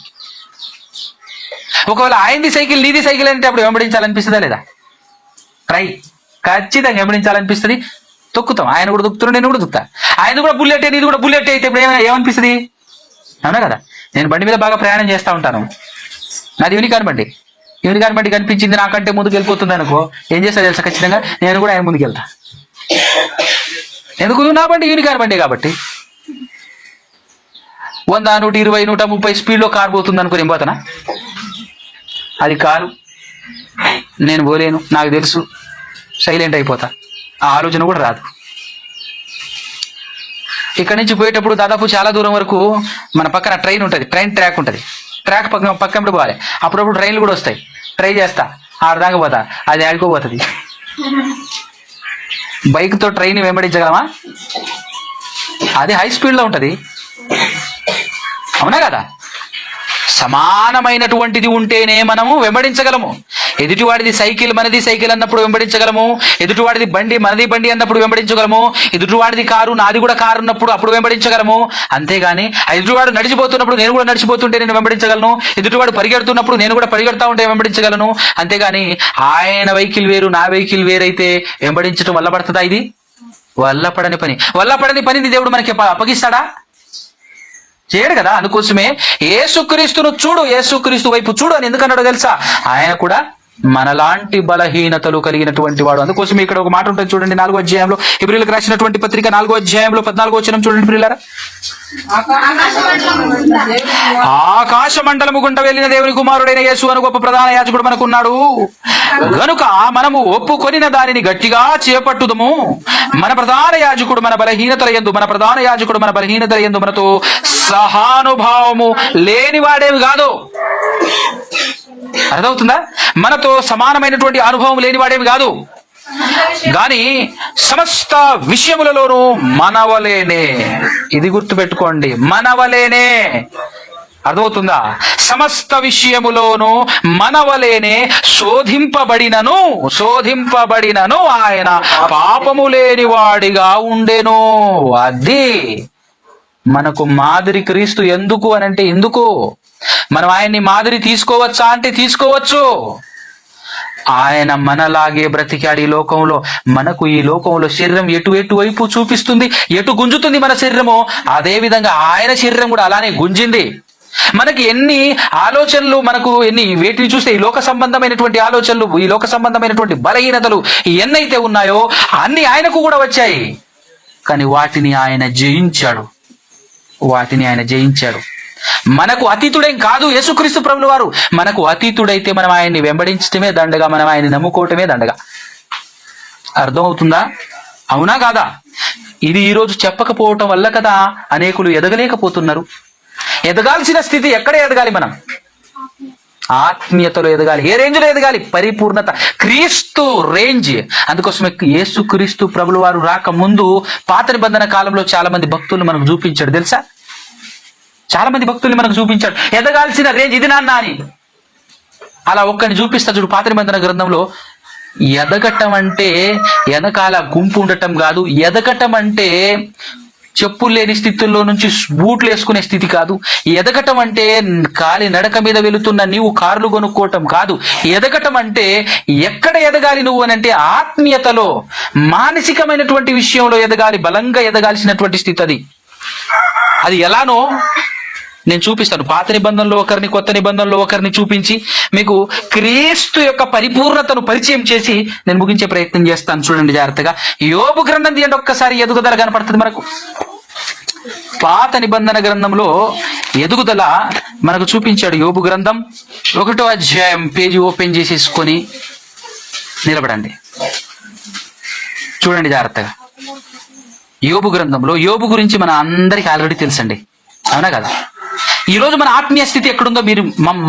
Speaker 1: ఒకవేళ ఆయనది సైకిల్ నీది సైకిల్ అంటే అప్పుడు వెంబడించాలనిపిస్తుందా లేదా? ట్రై, ఖచ్చితంగా వెంబడించాలనిపిస్తుంది. తొక్కుతాం. ఆయన కూడా తొక్కుతున్నాడు, నేను కూడా తొక్కుతా. ఆయన కూడా బుల్లెట్, నీది కూడా బుల్లెట్ అయితే ఇప్పుడు ఏమనిపిస్తుంది? అవునా కదా? నేను బండి మీద బాగా ప్రయాణం చేస్తూ ఉంటాను. నాది యూనికాన్ బండి. యూనికాన్ బండి కనిపించింది నాకంటే ముందుకు వెళ్ళిపోతుంది అనుకో, ఏం చేస్తా తెలుసా? ఖచ్చితంగా నేను కూడా ఆయన ముందుకు వెళ్తా. ఎందుకు? నా బండి యూనికాన్ బండి కాబట్టి. 100, 120, 130 స్పీడ్లో కారు పోతుంది అనుకుని ఏం పోతానా? అది కారు, నేను పోలేను, నాకు తెలుసు, సైలెంట్ అయిపోతా. ఆ ఆలోచన కూడా రాదు. ఇక్కడి నుంచి పోయేటప్పుడు దాదాపు చాలా దూరం వరకు మన పక్కన ట్రైన్ ఉంటుంది, ట్రైన్ ట్రాక్ ఉంటుంది. ట్రాక్ పక్కన పోవాలి. అప్పుడప్పుడు ట్రైన్లు కూడా వస్తాయి. ట్రై చేస్తా, ఆడదాకా పోతా, అది ఆడుకోపోతుంది. బైక్తో ట్రైన్ వెంబడించగలమా? అది హై స్పీడ్లో ఉంటుంది, అవునా కదా? సమానమైనటువంటిది ఉంటేనే మనము వెంబడించగలము. ఎదుటివాడిది సైకిల్ మనది సైకిల్ అన్నప్పుడు వెంబడించగలము. ఎదుటివాడిది బండి మనది బండి అన్నప్పుడు వెంబడించగలము. ఎదుటివాడిది కారు నాది కూడా కారు ఉన్నప్పుడు అప్పుడు వెంబడించగలము. అంతేగాని ఎదుటివాడు నడిచిపోతున్నప్పుడు నేను కూడా నడిచిపోతుంటే నేను వెంబడించగలను. ఎదుటివాడు పరిగెడుతున్నప్పుడు నేను కూడా పరిగెడతా ఉంటే వెంబడించగలను. అంతేగాని ఆయన వెహికల్ వేరు నా వెహికల్ వేరైతే వెంబడించడం వల్ల పడుతుందా? ఇది వల్లపడని పని. వల్లపడని పనిని దేవుడు మనకి అప్పగిస్తాడా? చేయడు కదా. అందుకోసమే యేసుక్రీస్తును చూడు, యేసుక్రీస్తు వైపు చూడు అని ఎందుకన్నాడో తెలుసా? ఆయన కూడా మనలాంటి బలహీనతలు కలిగినటువంటి వాడు. అందుకోసం ఇక్కడ ఒక మాట ఉంటుంది చూడండి, 4వ అధ్యాయంలో, హెబ్రీయులకు రాసినటువంటి పత్రిక 4వ అధ్యాయంలో 14వ వచనం చూడండి ప్రియులారా. ఆకాశ మండలము గుంట వెళ్ళిన దేవుని కుమారుడైన యేసు అను గొప్ప ప్రధాన యాజకుడు మనకున్నాడు గనుక మనము ఒప్పుకొనిన దానిని గట్టిగా చేపట్టుదము. మన ప్రధాన యాజకుడు మన బలహీనతల యందు మనతో సహానుభావము లేనివాడేమి కాదు. అర్థమవుతుందా? మనతో సమానమైనటువంటి అనుభవం లేనివాడేమి కాదు, గాని సమస్త విషయములలోనూ మనవలేనే. ఇది గుర్తుపెట్టుకోండి, మనవలేనే. అర్థమవుతుందా? సమస్త విషయములోనూ మనవలేనే శోధింపబడినను ఆయన పాపము లేని వాడిగా ఉండెను. అది మనకు మాదిరి క్రీస్తు. ఎందుకు అనంటే ఎందుకు? మనం ఆయన్ని మాదిరి తీసుకోవచ్చా అంటే తీసుకోవచ్చు. ఆయన మనలాగే బ్రతికాడు ఈ లోకంలో. మనకు ఈ లోకంలో శరీరం ఎటు వైపు చూపిస్తుంది, ఎటు గుంజుతుంది మన శరీరము, అదే విధంగా ఆయన శరీరం కూడా అలానే గుంజింది. మనకి ఎన్ని ఆలోచనలు, వేటిని చూస్తే ఈ లోక సంబంధమైనటువంటి ఆలోచనలు, ఈ లోక సంబంధమైనటువంటి బలహీనతలు ఎన్నైతే ఉన్నాయో అన్ని ఆయనకు కూడా వచ్చాయి. కానీ వాటిని ఆయన జయించాడు. మనకు అతీతుడేం కాదు యేసుక్రీస్తు ప్రభుల వారు. మనకు అతీతుడైతే మనం ఆయన్ని వెంబడించడమే దండగా, మనం ఆయన్ని నమ్ముకోవటమే దండగా. అర్థమవుతుందా? అవునా కాదా? ఇది ఈరోజు చెప్పకపోవటం వల్ల కదా అనేకులు ఎదగలేకపోతున్నారు. ఎదగాల్సిన స్థితి ఎక్కడ ఎదగాలి? మనం ఆత్మీయతలో ఎదగాలి. ఏ రేంజ్లో ఎదగాలి? పరిపూర్ణత, క్రీస్తు రేంజ్. అందుకోసమే యేసుక్రీస్తు ప్రభుల వారు రాక ముందు పాత నిబంధన కాలంలో చాలా మంది భక్తులు మనకు చూపించాడు తెలుసా? చాలా మంది భక్తుల్ని మనకు చూపించాడు. ఎదగాల్సిన రేంజ్ ఇది నాన్న అని. అలా ఒక్కడిని చూపిస్తా చూడు. పాత నిబంధన గ్రంథంలో ఎదగటం అంటే వెనకాల గుంపు ఉండటం కాదు. ఎదగటం అంటే చెప్పులు లేని స్థితుల్లో నుంచి బూట్లు వేసుకునే స్థితి కాదు. ఎదగటం అంటే కాలి నడక మీద వెళుతున్న నీవు కార్లు కొనుక్కోవటం కాదు. ఎదగటం అంటే ఎక్కడ ఎదగాలి నువ్వు అని అంటే ఆత్మీయతలో, మానసికమైనటువంటి విషయంలో ఎదగాలి. బలంగా ఎదగాల్సినటువంటి స్థితి అది ఎలానో నేను చూపిస్తాను. పాత నిబంధనలో ఒకరిని, కొత్త నిబంధనలో ఒకరిని చూపించి మీకు క్రీస్తు యొక్క పరిపూర్ణతను పరిచయం చేసి నేను ముగించే ప్రయత్నం చేస్తాను. చూడండి జాగ్రత్తగా. యోబు గ్రంథం తీయండి ఒక్కసారి. ఎదుగుదల కనపడుతుంది మనకు. పాత నిబంధన గ్రంథంలో ఎదుగుదల మనకు చూపించాడు. యోబు గ్రంథం 1వ అధ్యాయం పేజీ ఓపెన్ చేసేసుకొని నిలబడండి. చూడండి జాగ్రత్తగా. యోబు గ్రంథంలో యోబు గురించి మన అందరికీ ఆల్రెడీ తెలుసండి, అవునా కదా? ఈరోజు మన ఆత్మీయ స్థితి ఎక్కడుందో మీరు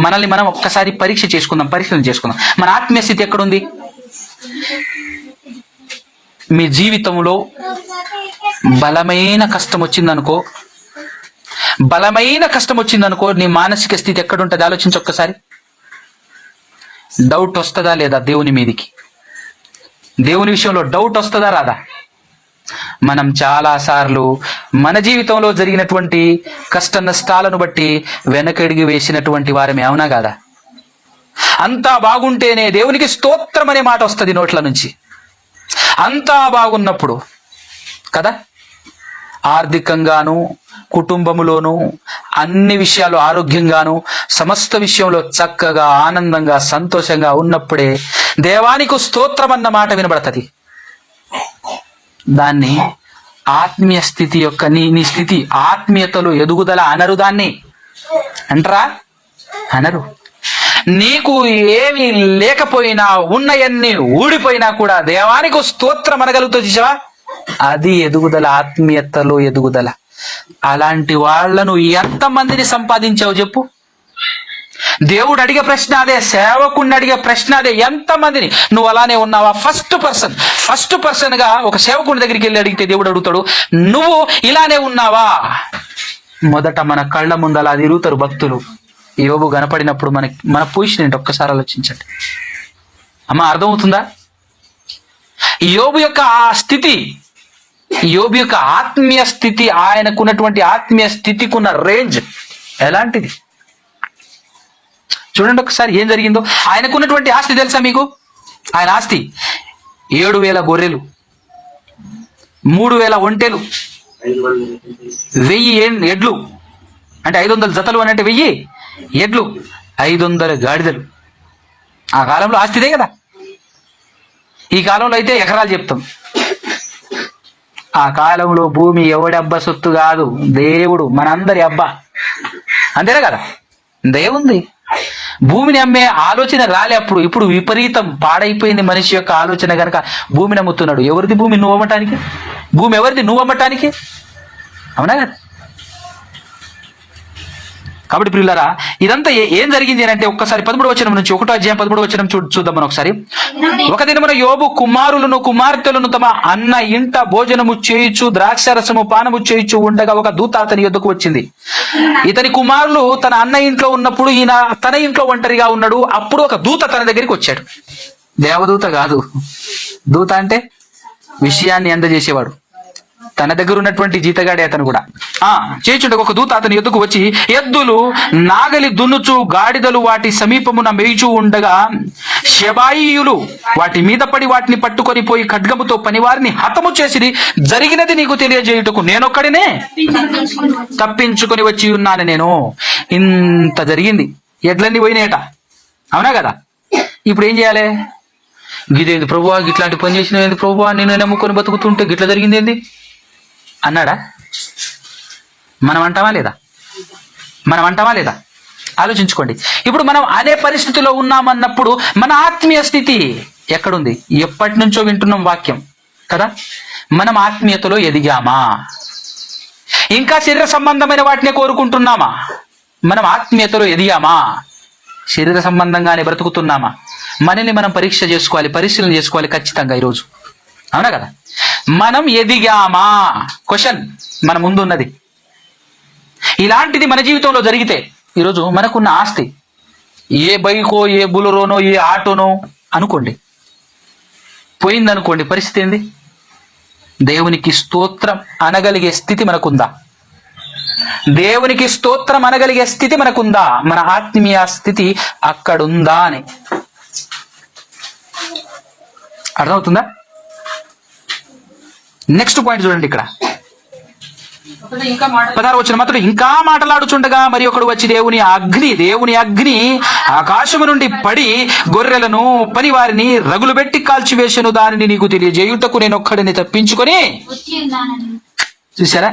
Speaker 1: మనల్ని మనం ఒక్కసారి పరిశీలన చేసుకుందాం. మన ఆత్మీయ స్థితి ఎక్కడుంది? మీ జీవితంలో బలమైన కష్టం వచ్చిందనుకో, నీ మానసిక స్థితి ఎక్కడుంటుంది ఆలోచించి ఒక్కసారి. డౌట్ వస్తుందా లేదా దేవుని మీదికి? దేవుని విషయంలో డౌట్ వస్తుందా రాదా? మనం చాలా సార్లు మన జీవితంలో జరిగినటువంటి కష్ట నష్టాలను బట్టి వెనకడిగి వేసినటువంటి వారమే, అవునా కాదా? అంతా బాగుంటేనే దేవునికి స్తోత్రం అనే మాట వస్తుంది నోట్ల నుంచి. అంతా బాగున్నప్పుడు కదా, ఆర్థికంగాను కుటుంబములోను అన్ని విషయాలు ఆరోగ్యంగాను సమస్త విషయంలో చక్కగా ఆనందంగా సంతోషంగా ఉన్నప్పుడే దేవానికి స్తోత్రం అన్న మాట వినబడుతుంది. దాన్ని ఆత్మీయ స్థితి యొక్క నీ స్థితి ఆత్మీయతలో ఎదుగుదల అనరు. దాన్ని అంటరా? అనరు. నీకు ఏమి లేకపోయినా ఉన్నయన్ని ఊడిపోయినా కూడా దేవానికి స్తోత్రం అనగలుగుతుంది చూసావా? అది ఎదుగుదల, ఆత్మీయతలో ఎదుగుదల. అలాంటి వాళ్లను ఎంతమందిని సంపాదించావు చెప్పు? దేవుడు అడిగే ప్రశ్న అదే, సేవకుడిని అడిగే ప్రశ్న అదే. ఎంతమందిని? నువ్వు అలానే ఉన్నావా? ఫస్ట్ పర్సన్ గా ఒక సేవకుని దగ్గరికి వెళ్ళి అడిగితే దేవుడు అడుగుతాడు, నువ్వు ఇలానే ఉన్నావా? మొదట మన కళ్ళ ముందు అలా తిరుగుతారు భక్తులు. యోబు కనపడినప్పుడు మన పొజిషన్ ఏంటి ఒక్కసారి ఆలోచించండి. అమ్మ, అర్థమవుతుందా? యోబు యొక్క ఆ స్థితి, యోబు యొక్క ఆత్మీయ స్థితి, ఆయనకున్నటువంటి ఆత్మీయ స్థితికి ఉన్న రేంజ్ ఎలాంటిది చూడండి ఒకసారి. ఏం జరిగిందో? ఆయనకున్నటువంటి ఆస్తి తెలుసా మీకు? ఆయన ఆస్తి 7,000 గొర్రెలు, 3,000 ఒంటెలు, 1000 ఎడ్లు, అంటే 500 జతలు అని అంటే 1000 ఎడ్లు, 500 గాడిదలు. ఆ కాలంలో ఆస్తిదే కదా. ఈ కాలంలో అయితే ఎకరాలు చెప్తాం. ఆ కాలంలో భూమి ఎవడి అబ్బా సొత్తు కాదు, దేవుడు మనందరి అబ్బా, అంతేనా కదా? దేవుంది. భూమిని అమ్మే ఆలోచన రాలే అప్పుడు. ఇప్పుడు విపరీతం పాడైపోయింది మనిషి యొక్క ఆలోచన కనుక భూమిని అమ్ముతున్నాడు. ఎవరిది భూమి నువ్వు అమ్మటానికి? భూమి ఎవరిది నువ్వు అమ్మటానికి? అవునా కదా? కాబట్టి ప్రియులారా, ఇదంతా ఏం జరిగింది అంటే ఒక్కసారి 13వ వచనం నుంచి 1వ అధ్యాయం 13వ వచనం చూద్దాం మనం ఒకసారి. ఒక దినమున యోబు కుమారులను కుమార్తెలను తమ అన్న ఇంట భోజనము చేయుచు ద్రాక్షారసము పానము చేయుచు ఉండగా ఒక దూత అతని యొద్దకు వచ్చింది. ఇతని కుమారులు తన అన్న ఇంట్లో ఉన్నప్పుడు ఈయన తన ఇంట్లో ఒంటరిగా ఉన్నాడు. అప్పుడు ఒక దూత తన దగ్గరికి వచ్చాడు. దేవదూత కాదు. దూత అంటే విషయాన్ని అందజేసేవాడు. తన దగ్గర ఉన్నటువంటి జీతగాడే అతను కూడా. చేయుచుండగా ఒక దూత అతని ఎద్దుకు వచ్చి, ఎద్దులు నాగలి దున్నుచు గాడిదలు వాటి సమీపమున మేయిచూ ఉండగా షెబాయియులు వాటి మీద పడి వాటిని పట్టుకొని పోయి ఖడ్గముతో పనివారిని హతము చేసి జరిగినది నీకు తెలియజేయుటకు నేనొక్కడినే తప్పించుకొని వచ్చి ఉన్నాను. నేను ఇంత జరిగింది, ఎడ్లన్నీ పోయినాయట, అవునా కదా? ఇప్పుడు ఏం చేయాలి? గిదేంది ప్రభువా, ఇట్లాంటి పని చేసిన ఏంది ప్రభువా, నేను నమ్ముకొని బతుకుతుంటే గిట్లా జరిగింది ఏంది అన్నాడా? మనం అంటామా లేదా? ఆలోచించుకోండి. ఇప్పుడు మనం అనే పరిస్థితిలో ఉన్నామన్నప్పుడు మన ఆత్మీయ స్థితి ఎక్కడుంది? ఎప్పటి నుంచో వింటున్నాం వాక్యం కదా. మనం ఆత్మీయతలో ఎదిగామా? ఇంకా శరీర సంబంధమైన వాటిని కోరుకుంటున్నామా? మనం ఆత్మీయతలో ఎదిగామా? శరీర సంబంధంగానే బ్రతుకుతున్నామా? మనల్ని మనం పరిశీలన చేసుకోవాలి ఖచ్చితంగా ఈరోజు, అవునా కదా? మనం ఎదిగామా? క్వశ్చన్ మన ముందు ఉన్నది. ఇలాంటిది మన జీవితంలో జరిగితే ఈరోజు మనకున్న ఆస్తి ఏ బైకో, ఏ బులరోనో, ఏ ఆటోనో అనుకోండి, పోయిందనుకోండి, పరిస్థితి ఏంది? దేవునికి స్తోత్రం అనగలిగే స్థితి మనకుందా? దేవునికి స్తోత్రం అనగలిగే స్థితి మనకుందా? మన ఆత్మీయ స్థితి అక్కడుందా అని అర్థమవుతుందా? నెక్స్ట్ పాయింట్ చూడండి. ఇక్కడ 16వ వచనం, అతడు ఇంకా మాట్లాడుచుండగా మరి ఒకడు వచ్చి దేవుని అగ్ని ఆకాశము నుండి పడి గొర్రెలను పనివారిని రగులు పెట్టి కాల్చివేసెను. దానిని నీకు తెలియజేయుటకు నేను ఒక్కడిని తప్పించుకొని. చూసారా?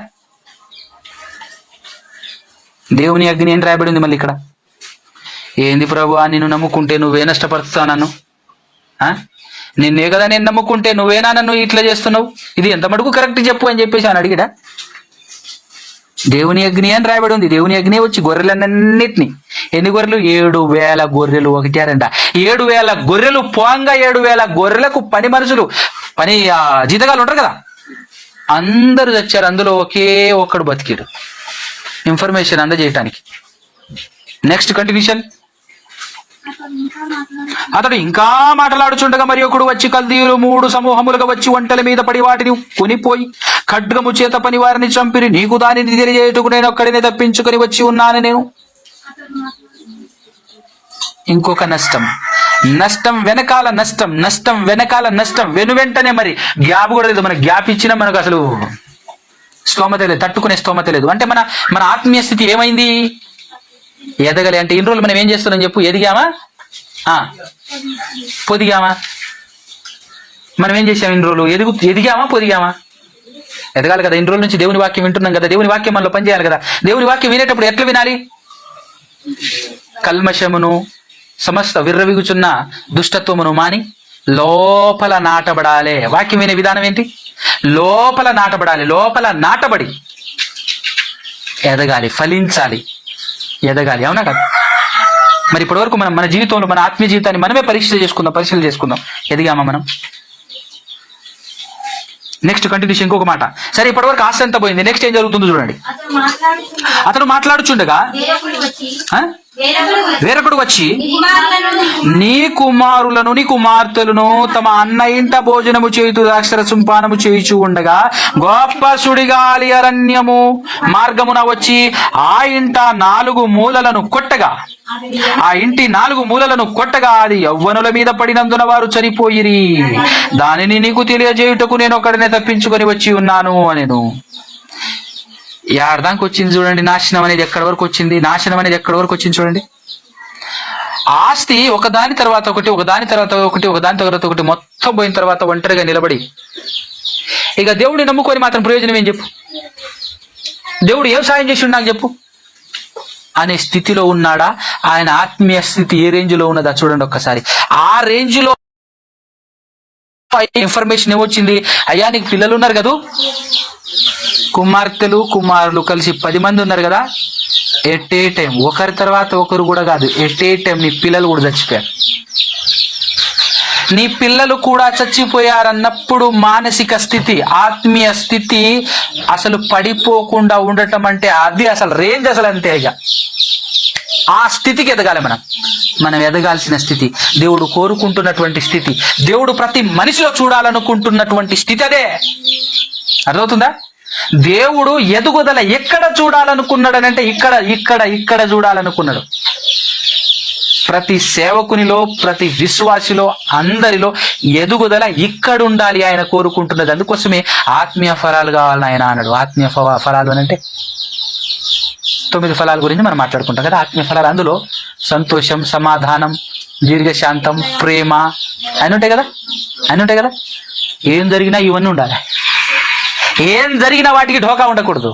Speaker 1: దేవుని అగ్ని ఏం రాయబడింది మళ్ళీ ఇక్కడ? ఏంది ప్రభువా, నిన్ను నమ్ముకుంటే నువ్వే నష్టపరుస్తావు నన్ను? నిన్నే కదా నేను నమ్ముకుంటే నువ్వేనా నన్ను ఇట్లా చేస్తున్నావు? ఇది ఎంత మటుకు కరెక్ట్ చెప్పు అని చెప్పేసి ఆయన అడిగిడా? దేవుని అగ్ని అని రాయబడి ఉంది. దేవుని అగ్ని వచ్చి గొర్రెలన్నిటిని, ఎన్ని గొర్రెలు? 7,000 గొర్రెలు. 7,000 గొర్రెలు పోంగా 7,000 గొర్రెలకు పని మనుషులు, జీతగాలు ఉంటారు కదా, అందరూ చచ్చారు. అందులో ఒకే ఒక్కడు బతికిడు ఇన్ఫర్మేషన్ అందజేయటానికి. Next continuation. అతడు ఇంకా మాట్లాడుచుండగా మరి ఒకడు వచ్చి కల్దీయులు 3 సమూహములుగా వచ్చి ఒంటెల మీద పడి వాటిని కొనిపోయి ఖడ్గము చేత పని వారిని చంపిరి. నీకు దానిని తెలియజేయటకు నేను ఒక్కడినే తప్పించుకొని వచ్చి ఉన్నాను నేను. ఇంకొక నష్టం వెనకాల నష్టం వెనకాల నష్టం వెనువెంటనే. మరి గ్యాప్ కూడా లేదు. మన గ్యాప్ ఇచ్చినా మనకు అసలు స్తోమత లేదు, తట్టుకునే స్తోమత లేదు. అంటే మన ఆత్మీయ స్థితి ఏమైంది? ఎదగలి. అంటే ఇన్ని రోజులు మనం ఏం చేస్తున్నాం చెప్పు? ఎదిగామా పొదిగామా? మనం ఏం చేసాం ఇన్ని రోజులు? ఎదిగామా పొదిగామా? ఎదగాలి కదా. ఇన్ని రోజుల నుంచి దేవుని వాక్యం వింటున్నాం కదా, దేవుని వాక్యం మనలో పనిచేయాలి కదా. దేవుని వాక్యం వినేటప్పుడు ఎట్లా వినాలి? కల్మషమును సమస్త విర్రవిగుచున్న దుష్టత్వమును మాని లోపల నాటబడాలి. వాక్యం వినే విధానం ఏంటి? లోపల నాటబడాలి. లోపల నాటబడి ఎదగాలి, ఫలించాలి, ఎదగాలి. అవునా కదా? మరి ఇప్పటి వరకు మన జీవితంలో మన ఆత్మీయ జీవితాన్ని మనమే పరిశీలన చేసుకుందాం. ఎదిగామా మనం? నెక్స్ట్ కంటిన్యూషన్ ఇంకొక మాట. సరే, ఇప్పటి వరకు ఆశ ఎంత పోయింది. నెక్స్ట్ ఏం జరుగుతుందో చూడండి. అతను మాట్లాడుచుండగా వేరొకడు వచ్చి నీ కుమారులను నీ కుమార్తెలను తమ అన్న ఇంట భోజనము చేయుచు ద్రాక్షరసం పానము చేయుచు ఉండగా గొప్ప సుడిగాలి అరణ్యము మార్గమున వచ్చి ఆ ఇంట 4 మూలలను కొట్టగా అది యవ్వనుల మీద పడినందున వారు చనిపోయిరి. దానిని నీకు తెలియజేయుటకు నేను ఒకడినే తప్పించుకొని వచ్చి ఉన్నాను అనెను. యార్దానికి వచ్చింది చూడండి. నాశనం అనేది ఎక్కడి వరకు వచ్చింది చూడండి. ఆస్తి ఒకదాని తర్వాత ఒకటి మొత్తం పోయిన తర్వాత ఒంటరిగా నిలబడి ఇక దేవుడిని నమ్ముకొని మాత్రం ప్రయోజనం ఏం చెప్పు? దేవుడు ఏం సాయం చేసి నాకు చెప్పు అనే స్థితిలో ఉన్నాడా? ఆయన ఆత్మీయ స్థితి ఏ రేంజ్ లో ఉన్నదా చూడండి ఒక్కసారి. ఆ రేంజ్ లో ఇన్ఫర్మేషన్ ఏమొచ్చింది? అయ్యా నీకు పిల్లలు ఉన్నారు కదా, కుమార్తెలు కుమారులు కలిసి 10 మంది ఉన్నారు కదా, ఎట్ ఏ టైం ఒకరి తర్వాత ఒకరు కూడా కాదు, ఎట్ ఏ టైం నీ పిల్లలు కూడా చచ్చిపోయారు. నీ పిల్లలు కూడా చచ్చిపోయారన్నప్పుడు మానసిక స్థితి, ఆత్మీయ స్థితి అసలు పడిపోకుండా ఉండటం అంటే అది అసలు రేంజ్ అసలు అంతే. ఇక ఆ స్థితికి ఎదగాలి మనం ఎదగాల్సిన స్థితి, దేవుడు కోరుకుంటున్నటువంటి స్థితి, దేవుడు ప్రతి మనిషిలో చూడాలనుకుంటున్నటువంటి స్థితి అదే. అర్థమవుతుందా? దేవుడు ఎదుగుదల ఎక్కడ చూడాలనుకున్నాడనంటే ఇక్కడ చూడాలనుకున్నాడు. ప్రతి సేవకునిలో, ప్రతి విశ్వాసిలో, అందరిలో ఎదుగుదల ఇక్కడ ఉండాలి ఆయన కోరుకుంటున్నది. అందుకోసమే ఆత్మీయ ఫలాలు కావాలని ఆయన అన్నాడు. ఆత్మీయ ఫలాలు అని అంటే 9 ఫలాల గురించి మనం మాట్లాడుకుంటాం కదా. ఆత్మీయ ఫలాలు అందులో సంతోషం, సమాధానం, దీర్ఘశాంతం, ప్రేమ అన్నీ ఉంటాయి కదా. ఏం జరిగినా ఇవన్నీ ఉండాలి. ఏం జరిగినా వాటికి ఢోకా ఉండకూడదు.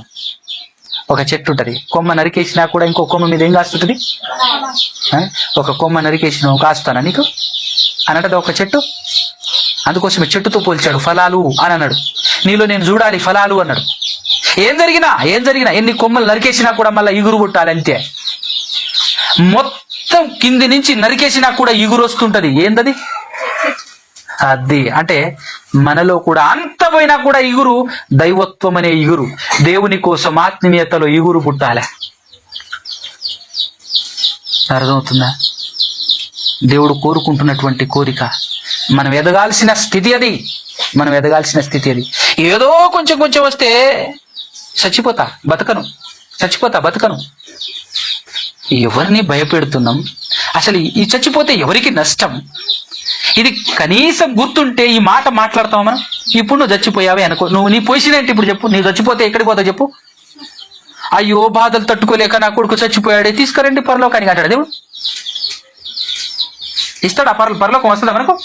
Speaker 1: ఒక చెట్టు ఉంటుంది, కొమ్మ నరికేసినా కూడా ఇంకో కొమ్మ మీద ఏం కాస్తుంటుంది? ఒక కొమ్మ నరికేసిన కాస్తానా నీకు అని అంటది ఒక చెట్టు. అందుకోసమే చెట్టుతో పోల్చాడు. ఫలాలు అని అన్నాడు. నీలో నేను చూడాలి ఫలాలు అన్నాడు. ఏం జరిగినా ఎన్ని కొమ్మలు నరికేసినా కూడా మళ్ళీ ఇగురు పుట్టాలి అంతే. మొత్తం కింది నుంచి నరికేసినా కూడా ఇగురు వస్తుంటది. ఏందది? అది అంటే మనలో కూడా అంత పోయినా కూడా ఇగురు, దైవత్వం అనే ఇగురు, దేవుని కోసం ఆత్మీయతలో ఇగురు పుట్టాలి. అర్థమవుతుందా? దేవుడు కోరుకుంటున్నటువంటి కోరిక, మనం ఎదగాల్సిన స్థితి అది. ఏదో కొంచెం వస్తే చచ్చిపోతా బతకను. ఎవరిని భయపెడుతున్నాం? అసలు ఈ చచ్చిపోతే ఎవరికి నష్టం? ఇది కనీసం గుర్తుంటే ఈ మాట మాట్లాడతావు మనం. ఇప్పుడు నువ్వు చచ్చిపోయావే అనుకో, నీ పొజిషన్ ఏంటి ఇప్పుడు చెప్పు? నీవు చచ్చిపోతే ఎక్కడికి పోతావు చెప్పు? అయ్యో బాధలు తట్టుకోలేక నా కొడుకు చచ్చిపోయాడే, తీసుకురండి పరలోకానికి అంటాడు దేవుడు. ఇస్తాడు? ఆ పరలోకం వస్తుందా మనకు?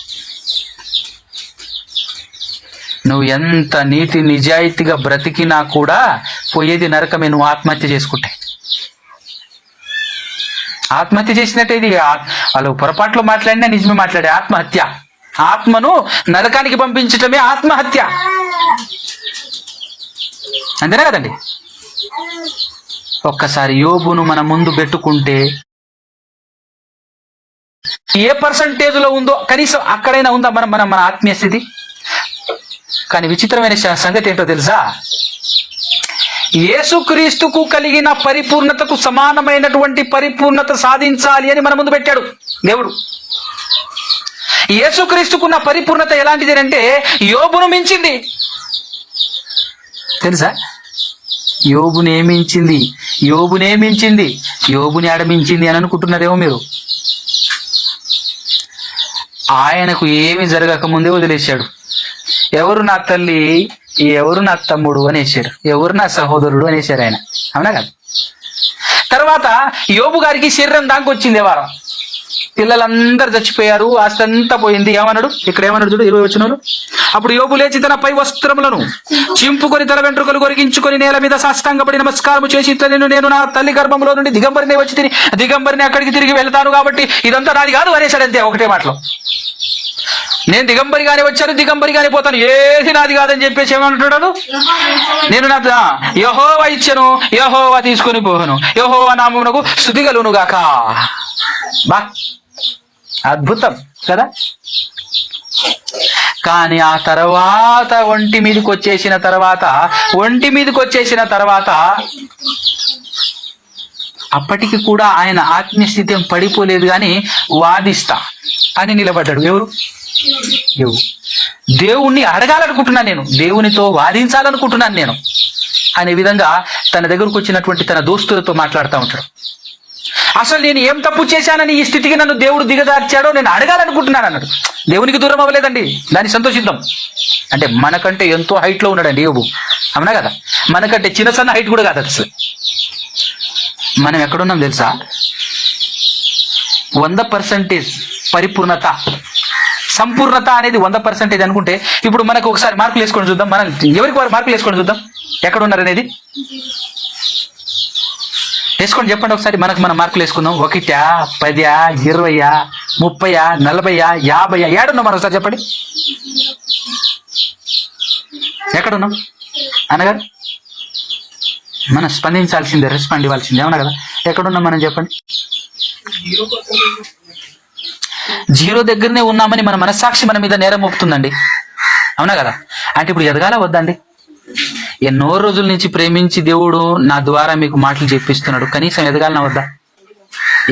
Speaker 1: నువ్వు ఎంత నీతి నిజాయితీగా బ్రతికినా కూడా పోయేది నరకమే. నువ్వు ఆత్మహత్య చేసుకుంటే ఆత్మహత్య చేసినట్టే. ఇది వాళ్ళు పొరపాట్లో మాట్లాడినా నిజమే మాట్లాడే ఆత్మహత్య. ఆత్మను నరకానికి పంపించటమే ఆత్మహత్య. అంతేనా కదండి? ఒక్కసారి యోబును మన ముందు పెట్టుకుంటే ఏ పర్సంటేజ్ లో ఉందో కనీసం అక్కడైనా ఉందా మన ఆత్మీయ స్థితి? కానీ విచిత్రమైన సంగతి ఏంటో తెలుసా? యేసుక్రీస్తుకు కలిగిన పరిపూర్ణతకు సమానమైనటువంటి పరిపూర్ణత సాధించాలి అని మన ముందు పెట్టాడు దేవుడు. యేసుక్రీస్తుకున్న పరిపూర్ణత ఎలాంటిది అంటే యోబును మించింది. తెలుసా? యోబునేమించింది, యోబుని ఆడమించింది అని అనుకుంటున్నారేమో మీరు. ఆయనకు ఏమి జరగక ముందే వదిలేశాడు. ఎవరు నా తల్లి, ఎవరు నా తమ్ముడు అనేసాడు, ఎవరు నా సహోదరుడు అనేసాడు ఆయన. అవునా కదా? తర్వాత యోబు గారికి శరీరం దానికి వచ్చింది వారం. పిల్లలందరూ చచ్చిపోయారు, ఆస్తి అంతా పోయింది. ఏమన్నాడు ఇక్కడ, ఏమన్నాడు చూడు 20 వచనంలో. అప్పుడు యోబు లేచి తన పై వస్త్రములను చింపుకొని తల వెంట్రుకలు కొరిగించుకొని నేల మీద సాష్టాంగపడి నమస్కారము చేసి, నేను నా తల్లి గర్భంలో నుండి దిగంబరిని వచ్చి తిని దిగంబరిని అక్కడికి తిరిగి వెళ్తాను కాబట్టి ఇదంతా నాది కాదు అనేసాడు. అంతే, ఒకటే మాటలో. నేను దిగంబరిగానే వచ్చాను, దిగంబరిగానే పోతాను, ఏది నాది కాదని చెప్పేసి ఏమంటున్నాడు, నేను నా యెహోవా ఇచ్చెను, యెహోవా తీసుకొని పోను, యెహోవా నామమునకు స్తుతి కలుగును గాక. బా అద్భుతం కదా? కానీ ఆ తర్వాత ఒంటి మీదకి వచ్చేసిన తర్వాత అప్పటికి కూడా ఆయన ఆత్మీయస్థితి పడిపోలేదు, కానీ వాదిస్తా అని నిలబడ్డాడు. ఎవరు? దేవుణ్ణి అడగాలనుకుంటున్నాను నేను, దేవునితో వాదించాలనుకుంటున్నాను నేను అనే విధంగా తన దగ్గరకు వచ్చినటువంటి తన దోస్తులతో మాట్లాడుతూ ఉంటాడు. అసలు నేను ఏం తప్పు చేశానని ఈ స్థితికి నన్ను దేవుడు దిగజార్చాడో నేను అడగాలనుకుంటున్నాను అన్నాడు. దేవునికి దూరం అవ్వలేదండి, దాన్ని సంతోషిద్దాం. అంటే మనకంటే ఎంతో హైట్ లో ఉన్నాడండి యోబు. అవునా కదా? మనకంటే చిన్న సన్న హైట్ కూడా కాదు అసలు. మనం ఎక్కడున్నాం తెలుసా? 100% పరిపూర్ణత, సంపూర్ణత అనేది 100% అనుకుంటే, ఇప్పుడు మనకు ఒకసారి మార్కులు వేసుకొని చూద్దాం. మనం ఎవరికి వారు మార్కులు వేసుకొని చూద్దాం ఎక్కడున్నారు అనేది. వేసుకోండి, చెప్పండి ఒకసారి. మనం మార్కులు వేసుకుందాం. 1, 10, 20, 30, 40, 50. ఏడున్నాం మరొకసారి చెప్పండి. ఎక్కడున్నాం అనగారు? మనం స్పందించాల్సిందే, రెస్పాండ్ ఇవ్వాల్సిందే. అవునా కదా? ఎక్కడున్నాం మనం చెప్పండి. 0 దగ్గరనే ఉన్నామని మన మనస్సాక్షి మన మీద నేరం మోపుతుందండి. అవునా కదా? అంటే ఇప్పుడు ఎదగాల వద్దండి? ఎన్నో రోజుల నుంచి ప్రేమించి దేవుడు నా ద్వారా మీకు మాటలు చెప్పిస్తున్నాడు, కనీసం ఎదగాలనా వద్దా?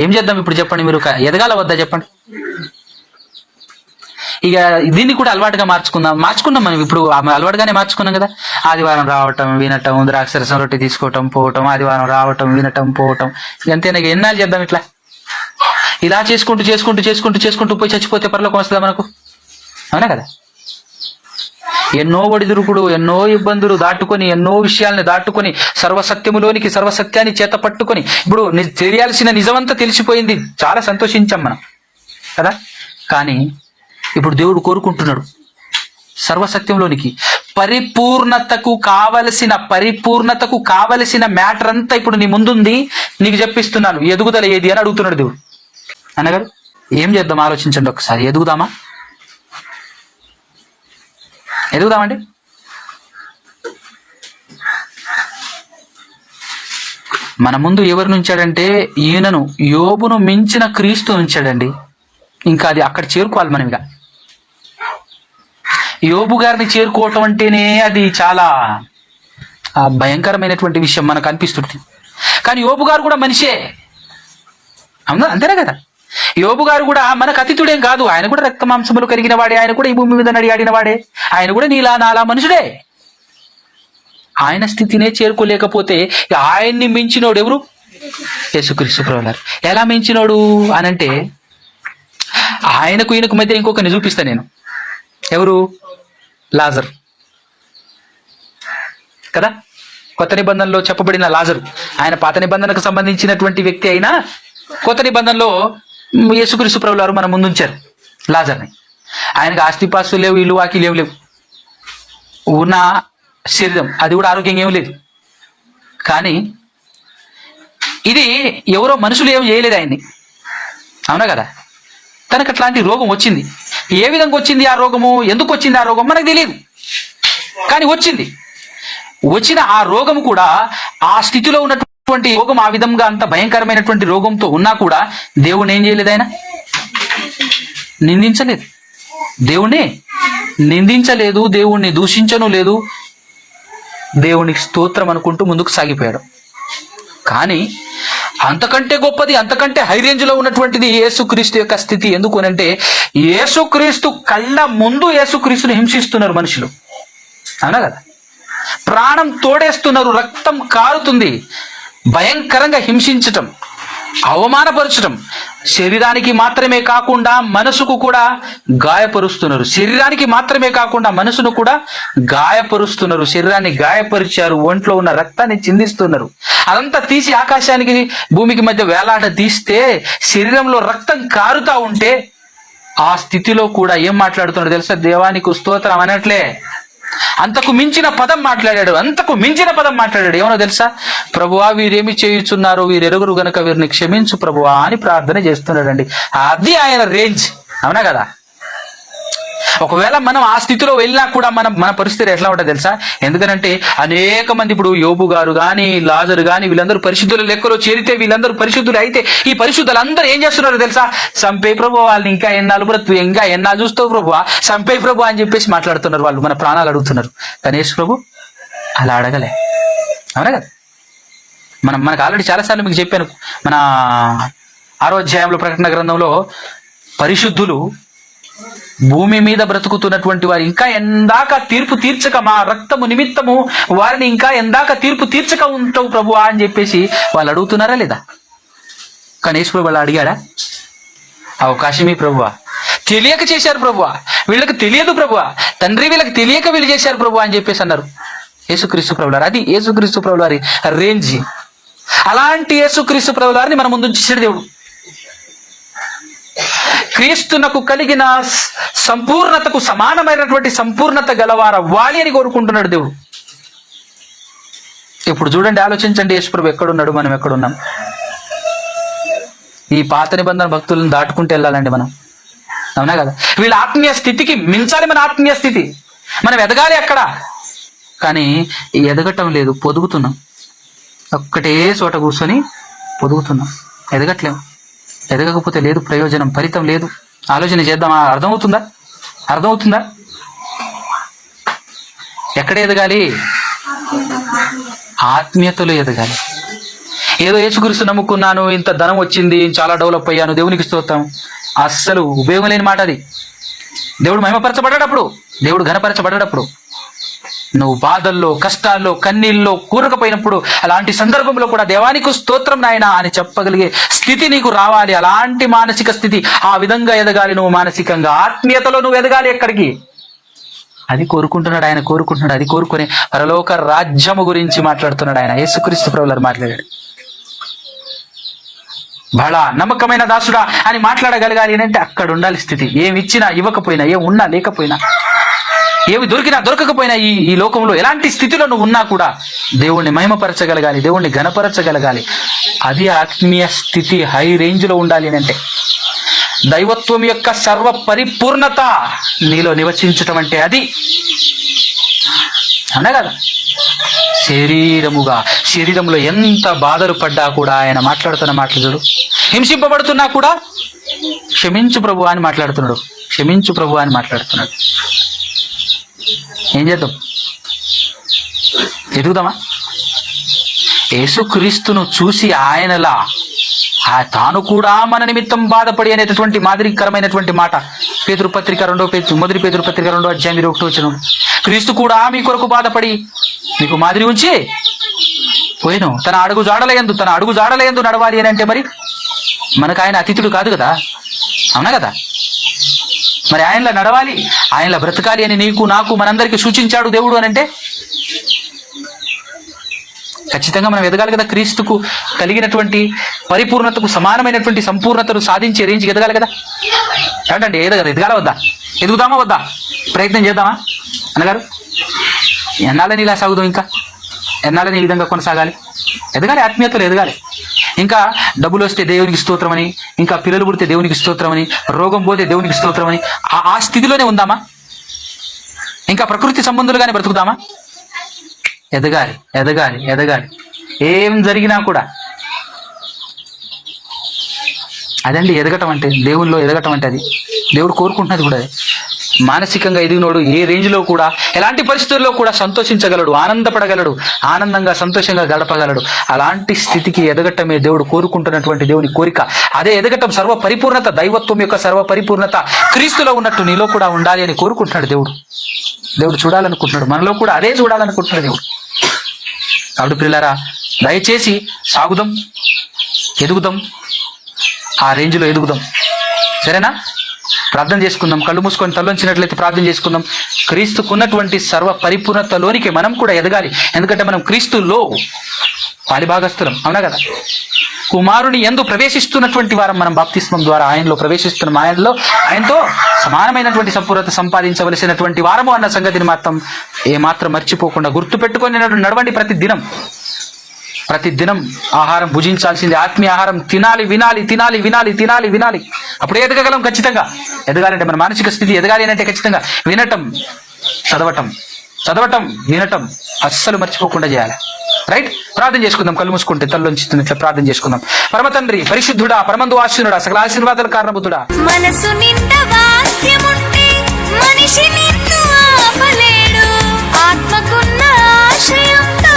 Speaker 1: ఏం చేద్దాం ఇప్పుడు చెప్పండి, మీరు ఎదగాల వద్దా చెప్పండి. ఇక దీన్ని కూడా అలవాటుగా మార్చుకున్నాం మనం. ఇప్పుడు అలవాటుగానే మార్చుకున్నాం కదా. ఆదివారం రావటం, వినటం, ద్రాక్షరసం రొట్టె తీసుకోవటం, పోవటం, ఆదివారం రావటం, వినటం, పోవటం. అంతేనా? ఎన్నాళ్ళు చేద్దాం ఇట్లా? ఇలా చేసుకుంటూ పోయి చచ్చిపోతే పరలోకం వస్తుందా మనకు? అవునా కదా? ఎన్నో ఒడిదుడుకుడు, ఎన్నో ఇబ్బందులు దాటుకొని, ఎన్నో విషయాల్ని దాటుకొని, సర్వసత్యములోనికి సర్వసత్యాన్ని చేత పట్టుకొని ఇప్పుడు తెలియాల్సిన నిజమంతా తెలిసిపోయింది. చాలా సంతోషించాం మనం కదా. కానీ ఇప్పుడు దేవుడు కోరుకుంటున్నాడు సర్వసత్యంలోనికి పరిపూర్ణతకు కావలసిన మ్యాటర్ అంతా ఇప్పుడు నీ ముందుంది, నీకు చెప్పిస్తున్నాను. ఎదుగుదల ఏది అని అడుగుతున్నాడు దేవుడు. అనగారు ఏం చేద్దాం ఆలోచించండి ఒకసారి. ఎదుగుదామండి. మన ముందు ఎవరిని ఉంచాడంటే ఈయనను, యోబును మించిన క్రీస్తు ఉంచాడండి. ఇంకా అది అక్కడ చేరుకోవాలి మనం. ఇక యోబు గారిని చేరుకోవటం అంటేనే అది చాలా భయంకరమైనటువంటి విషయం మనకు అనిపిస్తుంది. కానీ యోబు గారు కూడా మనిషే. అవునా? అంతేనా కదా? యోబు గారు కూడా మనకు అతిథుడేం కాదు. ఆయన కూడా రక్త మాంసములు కలిగిన వాడే, ఆయన కూడా ఈ భూమి మీద నడియాడిన వాడే, ఆయన కూడా నీలా నాలా మనుషుడే. ఆయన స్థితినే చేరుకోలేకపోతే ఆయన్ని మించినోడు ఎవరు? యేసుక్రీస్తు ప్రభువారు. ఎలా మించినోడు అనంటే, ఆయనకు ఈయనకు మధ్య ఇంకొకరిని చూపిస్తా నేను. ఎవరు? లాజరు కదా. కొత్త నిబంధనలో చెప్పబడిన లాజరు, ఆయన పాత నిబంధనకు సంబంధించినటువంటి వ్యక్తి అయినా కొత్త నిబంధనలో యేసుక్రీస్తు ప్రభువారు మన ముందుంచారు లాజర్ని. ఆయనకు ఆస్తిపాస్తులు లేవు, ఇల్లు వాకి లేవు. ఉన్న శరీరం అది కూడా ఆరోగ్యంగా ఏం లేదు. కానీ ఇది ఎవరో మనుషులు ఏం చేయలేదు ఆయన్ని. అవునా కదా? తనకు అట్లాంటి రోగం వచ్చింది. ఏ విధంగా వచ్చింది ఆ రోగము, ఎందుకు వచ్చింది ఆ రోగం మనకు తెలియదు. కానీ వచ్చిన ఆ రోగము కూడా, ఆ స్థితిలో ఉన్నటువంటి రోగం, ఆ విధంగా అంత భయంకరమైనటువంటి రోగంతో ఉన్నా కూడా దేవుణ్ణి ఏం చేయలేదు, ఆయన నిందించలేదు. దేవుణ్ణి నిందించలేదు, దేవుణ్ణి దూషించను లేదు. దేవునికి స్తోత్రం అనుకుంటూ ముందుకు సాగిపోయాడు. కానీ అంతకంటే గొప్పది, అంతకంటే హై రేంజ్ లో ఉన్నటువంటిది యేసుక్రీస్తు యొక్క స్థితి. ఎందుకు అనంటే యేసుక్రీస్తు కళ్ళ ముందు యేసుక్రీస్తుని హింసిస్తున్నారు మనుషులు, అవునా కదా? ప్రాణం తోడేస్తున్నారు, రక్తం కారుతుంది, భయంకరంగా హింసించటం, అవమానపరచడం, శరీరానికి మాత్రమే కాకుండా మనసుకు కూడా గాయపరుస్తున్నారు. శరీరానికి మాత్రమే కాకుండా మనసును కూడా గాయపరుస్తున్నారు. శరీరాన్ని గాయపరిచారు, ఒంట్లో ఉన్న రక్తాన్ని చిందిస్తున్నారు. అదంతా తీసి ఆకాశానికి భూమికి మధ్య వేలాడ తీస్తే శరీరంలో రక్తం కారుతా ఉంటే ఆ స్థితిలో కూడా ఏం మాట్లాడుతున్నాడు తెలుసా? దేవానికి స్తోత్రం అనట్లే, అంతకు మించిన పదం మాట్లాడాడు. అంతకు మించిన పదం మాట్లాడాడు. ఏమనో తెలుసా? ప్రభువా, వీరేమి చేయుచున్నారో వీరెరుగురు గనక వీరిని క్షమించు ప్రభువా అని ప్రార్థన చేస్తున్నాడండి. అది ఆయన రేంజ్, అవునా కదా? ఒకవేళ మనం ఆ స్థితిలో వెళ్ళినా కూడా మన పరిస్థితి ఎట్లా ఉంటుంది తెలుసా? ఎందుకనంటే అనేక మంది, ఇప్పుడు యోబు గారు కానీ లాజరు కానీ వీళ్ళందరూ పరిశుద్ధుల లెక్కలో చేరితే వీళ్ళందరూ పరిశుద్ధులు అయితే ఈ పరిశుద్ధులందరూ ఏం చేస్తున్నారు తెలుసా? సంపే ప్రభు, వాళ్ళని ఇంకా ఎన్నాళ్ళు చూస్తావు ప్రభు, సంపే ప్రభు అని చెప్పేసి మాట్లాడుతున్నారు. వాళ్ళు మన ప్రాణాలు అడుగుతున్నారు. కానీ యేసు ప్రభు అలా అడగలే, అవునా కదా? మనకు ఆల్రెడీ చాలాసార్లు మీకు చెప్పాను, మన 6వ అధ్యాయంలో ప్రకటన గ్రంథంలో పరిశుద్ధులు భూమి మీద బ్రతుకుతున్నటువంటి వారు ఇంకా ఎందాక తీర్పు తీర్చక, మా రక్తము నిమిత్తము వారిని ఇంకా ఎందాక తీర్పు తీర్చక ఉంటావు ప్రభువా అని చెప్పేసి వాళ్ళు అడుగుతున్నారా లేదా? కానీ యేసు ప్రభు వాళ్ళు అడిగాడా? అవకాశమే ప్రభువా, తెలియక చేశారు ప్రభువా, వీళ్ళకి తెలియదు ప్రభువా, తండ్రి వీళ్ళకి తెలియక వీళ్ళు చేశారు ప్రభువా అని చెప్పేసి అన్నారు యేసుక్రీస్తు ప్రభువు వారు. అది యేసుక్రీస్తు ప్రభువు వారి రేంజ్. అలాంటి యేసుక్రీస్తు ప్రభువు వారిని మన ముందు ఉంచేసాడు దేవుడు. క్రీస్తునకు కలిగిన సంపూర్ణతకు సమానమైనటువంటి సంపూర్ణత గలవారవ్వాలి అని కోరుకుంటున్నాడు దేవుడు. ఇప్పుడు చూడండి, ఆలోచించండి, యేసుప్రభు ఎక్కడున్నాడు, మనం ఎక్కడున్నాం? ఈ పాత నిబంధన భక్తులను దాటుకుంటూ వెళ్ళాలండి మనం, అవునా కదా? వీళ్ళ ఆత్మీయ స్థితికి మించాలి మన ఆత్మీయ స్థితి, మనం ఎదగాలి అక్కడ. కానీ ఎదగటం లేదు, పొదుగుతున్నాం. ఒక్కటే చోట కూర్చొని పొదుగుతున్నాం, ఎదగట్లేము. ఎదగకపోతే లేదు ప్రయోజనం, ఫలితం లేదు. ఆలోచన చేద్దామా? అర్థమవుతుందా? ఎక్కడ ఎదగాలి? ఆత్మీయతలో ఎదగాలి. ఏదో యేసుక్రీస్తు నమ్ముకున్నాను, ఇంత ధనం వచ్చింది, చాలా డెవలప్ అయ్యాను, దేవునికి స్తోత్రం, అస్సలు ఉపయోగం లేని మాట అది. దేవుడు మహిమపరచబడ్డప్పుడు, దేవుడు ఘనపరచబడ్డప్పుడు, నువ్వు బాధల్లో, కష్టాల్లో, కన్నీళ్ళలో కూరకపోయినప్పుడు అలాంటి సందర్భంలో కూడా దేవానికి స్తోత్రం నాయనా అని చెప్పగలిగే స్థితి నీకు రావాలి. అలాంటి మానసిక స్థితి, ఆ విధంగా ఎదగాలి నువ్వు మానసికంగా. ఆత్మీయతలో నువ్వు ఎదగాలి. ఎక్కడికి? అది కోరుకుంటున్నాడు ఆయన, కోరుకుంటున్నాడు. అది కోరుకునే పరలోక రాజ్యము గురించి మాట్లాడుతున్నాడు ఆయన. యేసుక్రీస్తు ప్రభువులు మాట్లాడాడు. బలా నమ్మకమైన దాసుడా అని మాట్లాడగలగాలి అంటే అక్కడ ఉండాలి స్థితి. ఏమి ఇచ్చినా ఇవ్వకపోయినా, ఏం ఉన్నా లేకపోయినా, ఏమి దొరికినా దొరకకపోయినా, ఈ లోకంలో ఎలాంటి స్థితిలో నువ్వు ఉన్నా కూడా దేవుణ్ణి మహిమపరచగలగాలి, దేవుణ్ణి ఘనపరచగలగాలి. అది ఆత్మీయ స్థితి, హై రేంజ్ లో ఉండాలి అంటే. దైవత్వం యొక్క సర్వ పరిపూర్ణత నీలో నివసించటం అంటే అది, అన్నా కదా? శరీరంలో ఎంత బాధలు పడ్డా కూడా ఆయన మాట్లాడుతున్న మాటలు చూడు. హింసింపబడుతున్నా కూడా క్షమించు ప్రభు అని మాట్లాడుతున్నాడు, క్షమించు ప్రభు అని మాట్లాడుతున్నాడు. ఏం చేద్దాం? ఎదుగుదామా? యేసుక్రీస్తును చూసి ఆయనలా తాను కూడా మన నిమిత్తం బాధపడి అనేటటువంటి మాదిరికరమైనటువంటి మాట పేతురు పత్రిక 1 పేతురు పత్రిక 2వ అధ్యాయం 21వ వచనం. క్రీస్తు కూడా మీ కొరకు బాధపడి మీకు మాదిరి ఉంచి పోయిను, తన అడుగు జాడలయందు నడవాలి అని అంటే మరి మనకు ఆయన అతిథుడు కాదు కదా, అవునా కదా? మరి ఆయనలా నడవాలి, ఆయనలా బ్రతకాలి అని నీకు నాకు మనందరికీ సూచించాడు దేవుడు అని అంటే ఖచ్చితంగా మనం ఎదగాలి కదా. క్రీస్తుకు కలిగినటువంటి పరిపూర్ణతకు సమానమైనటువంటి సంపూర్ణతను సాధించే రేంజ్కి ఎదగాలి కదా. ఏంటంటే ఎదగాల వద్దా? ఎదుగుదామా వద్దా? ప్రయత్నం చేద్దామా అన్నగారు? ఎన్నాళ్ళని ఇలా సాగుదాం? ఇంకా ఎన్నాళ్ళని ఈ విధంగా కొనసాగాలి? ఎదగాలి, ఆత్మీయతలు ఎదగాలి. ఇంకా డబ్బులు వస్తే దేవునికి స్తోత్రం అని, ఇంకా పిల్లలు పుడితే దేవునికి స్తోత్రం అని, రోగం పోతే దేవునికి స్తోత్రం అని ఆ స్థితిలోనే ఉందామా? ఇంకా ప్రకృతి సంబంధులుగానే బ్రతుకుదామా? ఎదగాలి. ఏం జరిగినా కూడా అదండి ఎదగటం అంటే, దేవుల్లో ఎదగటం అంటే అది దేవుడు కోరుకుంటున్నది కూడా. మానసికంగా ఎదిగినోడు ఏ రేంజ్ లో కూడా ఎలాంటి పరిస్థితుల్లో కూడా సంతోషించగలడు, ఆనందపడగలడు, ఆనందంగా సంతోషంగా గడపగలడు. అలాంటి స్థితికి ఎదగటమే దేవుడు కోరుకుంటున్నటువంటి దేవుని కోరిక. అదే ఎదగటం సర్వ పరిపూర్ణత, దైవత్వం యొక్క సర్వ పరిపూర్ణత క్రీస్తులో ఉన్నట్టు నీలో కూడా ఉండాలి అని కోరుకుంటున్నాడు దేవుడు. దేవుడు చూడాలనుకుంటున్నాడు, మనలో కూడా అదే చూడాలనుకుంటున్నాడు దేవుడు. కాబట్టి ప్రియులారా, దయచేసి సాగుదాం, ఎదుగుదాం, ఆ రేంజ్లో ఎదుగుదాం. సరేనా? ప్రార్థన చేసుకుందాం. కళ్ళు మూసుకొని తలొంచినట్లయితే ప్రార్థన చేసుకుందాం. క్రీస్తుకున్నటువంటి సర్వ పరిపూర్ణతలోనికి మనం కూడా ఎదగాలి. ఎందుకంటే మనం క్రీస్తులో పాలిభాగస్తులం, అవునా కదా? కుమారుని యందు ప్రవేశిస్తున్నటువంటి వారం మనం బాప్తిస్మం ద్వారా ఆయనలో ప్రవేశిస్తున్నాం. ఆయనతో సమానమైనటువంటి సంపూర్ణత సంపాదించవలసినటువంటి వారము అన్న సంగతిని మాత్రం ఏమాత్రం మర్చిపోకుండా గుర్తుపెట్టుకొని నడవండి. ప్రతి దినం ఆహారం భుజించాల్సింది, ఆత్మీయ ఆహారం తినాలి, వినాలి. అప్పుడే ఎదగగలం. ఖచ్చితంగా ఎదగాలంటే మన మానసిక స్థితి ఎదగాలి అంటే ఖచ్చితంగా వినటం, చదవటం, వినటం అస్సలు మర్చిపోకుండా చేయాలి. రైట్? ప్రార్థన చేసుకుందాం. కళ్ళు మూసుకుంటే తల్లోంచి ప్రార్థన చేసుకుందాం. పరమ తండ్రి, పరిశుద్ధుడా, పరమందు ఆశీనుడా, సకల ఆశీర్వాదాల కారణభూతుడా,
Speaker 3: మనసు నిండా వాక్యముంటే మనిషి నిన్ను ఆపలేడు. ఆత్మకున్న ఆశయంతో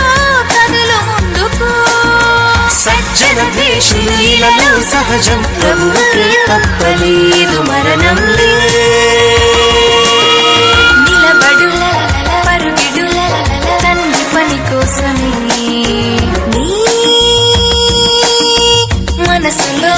Speaker 3: కదులు ముందుకు. సజ్జన ద్వేషులు ఇలలో సహజం, ప్రభువుకే తప్పలేదు మరణం. నిలబడుల పరుగిడుల తండ్రి పని కోసమే నీ మనసులో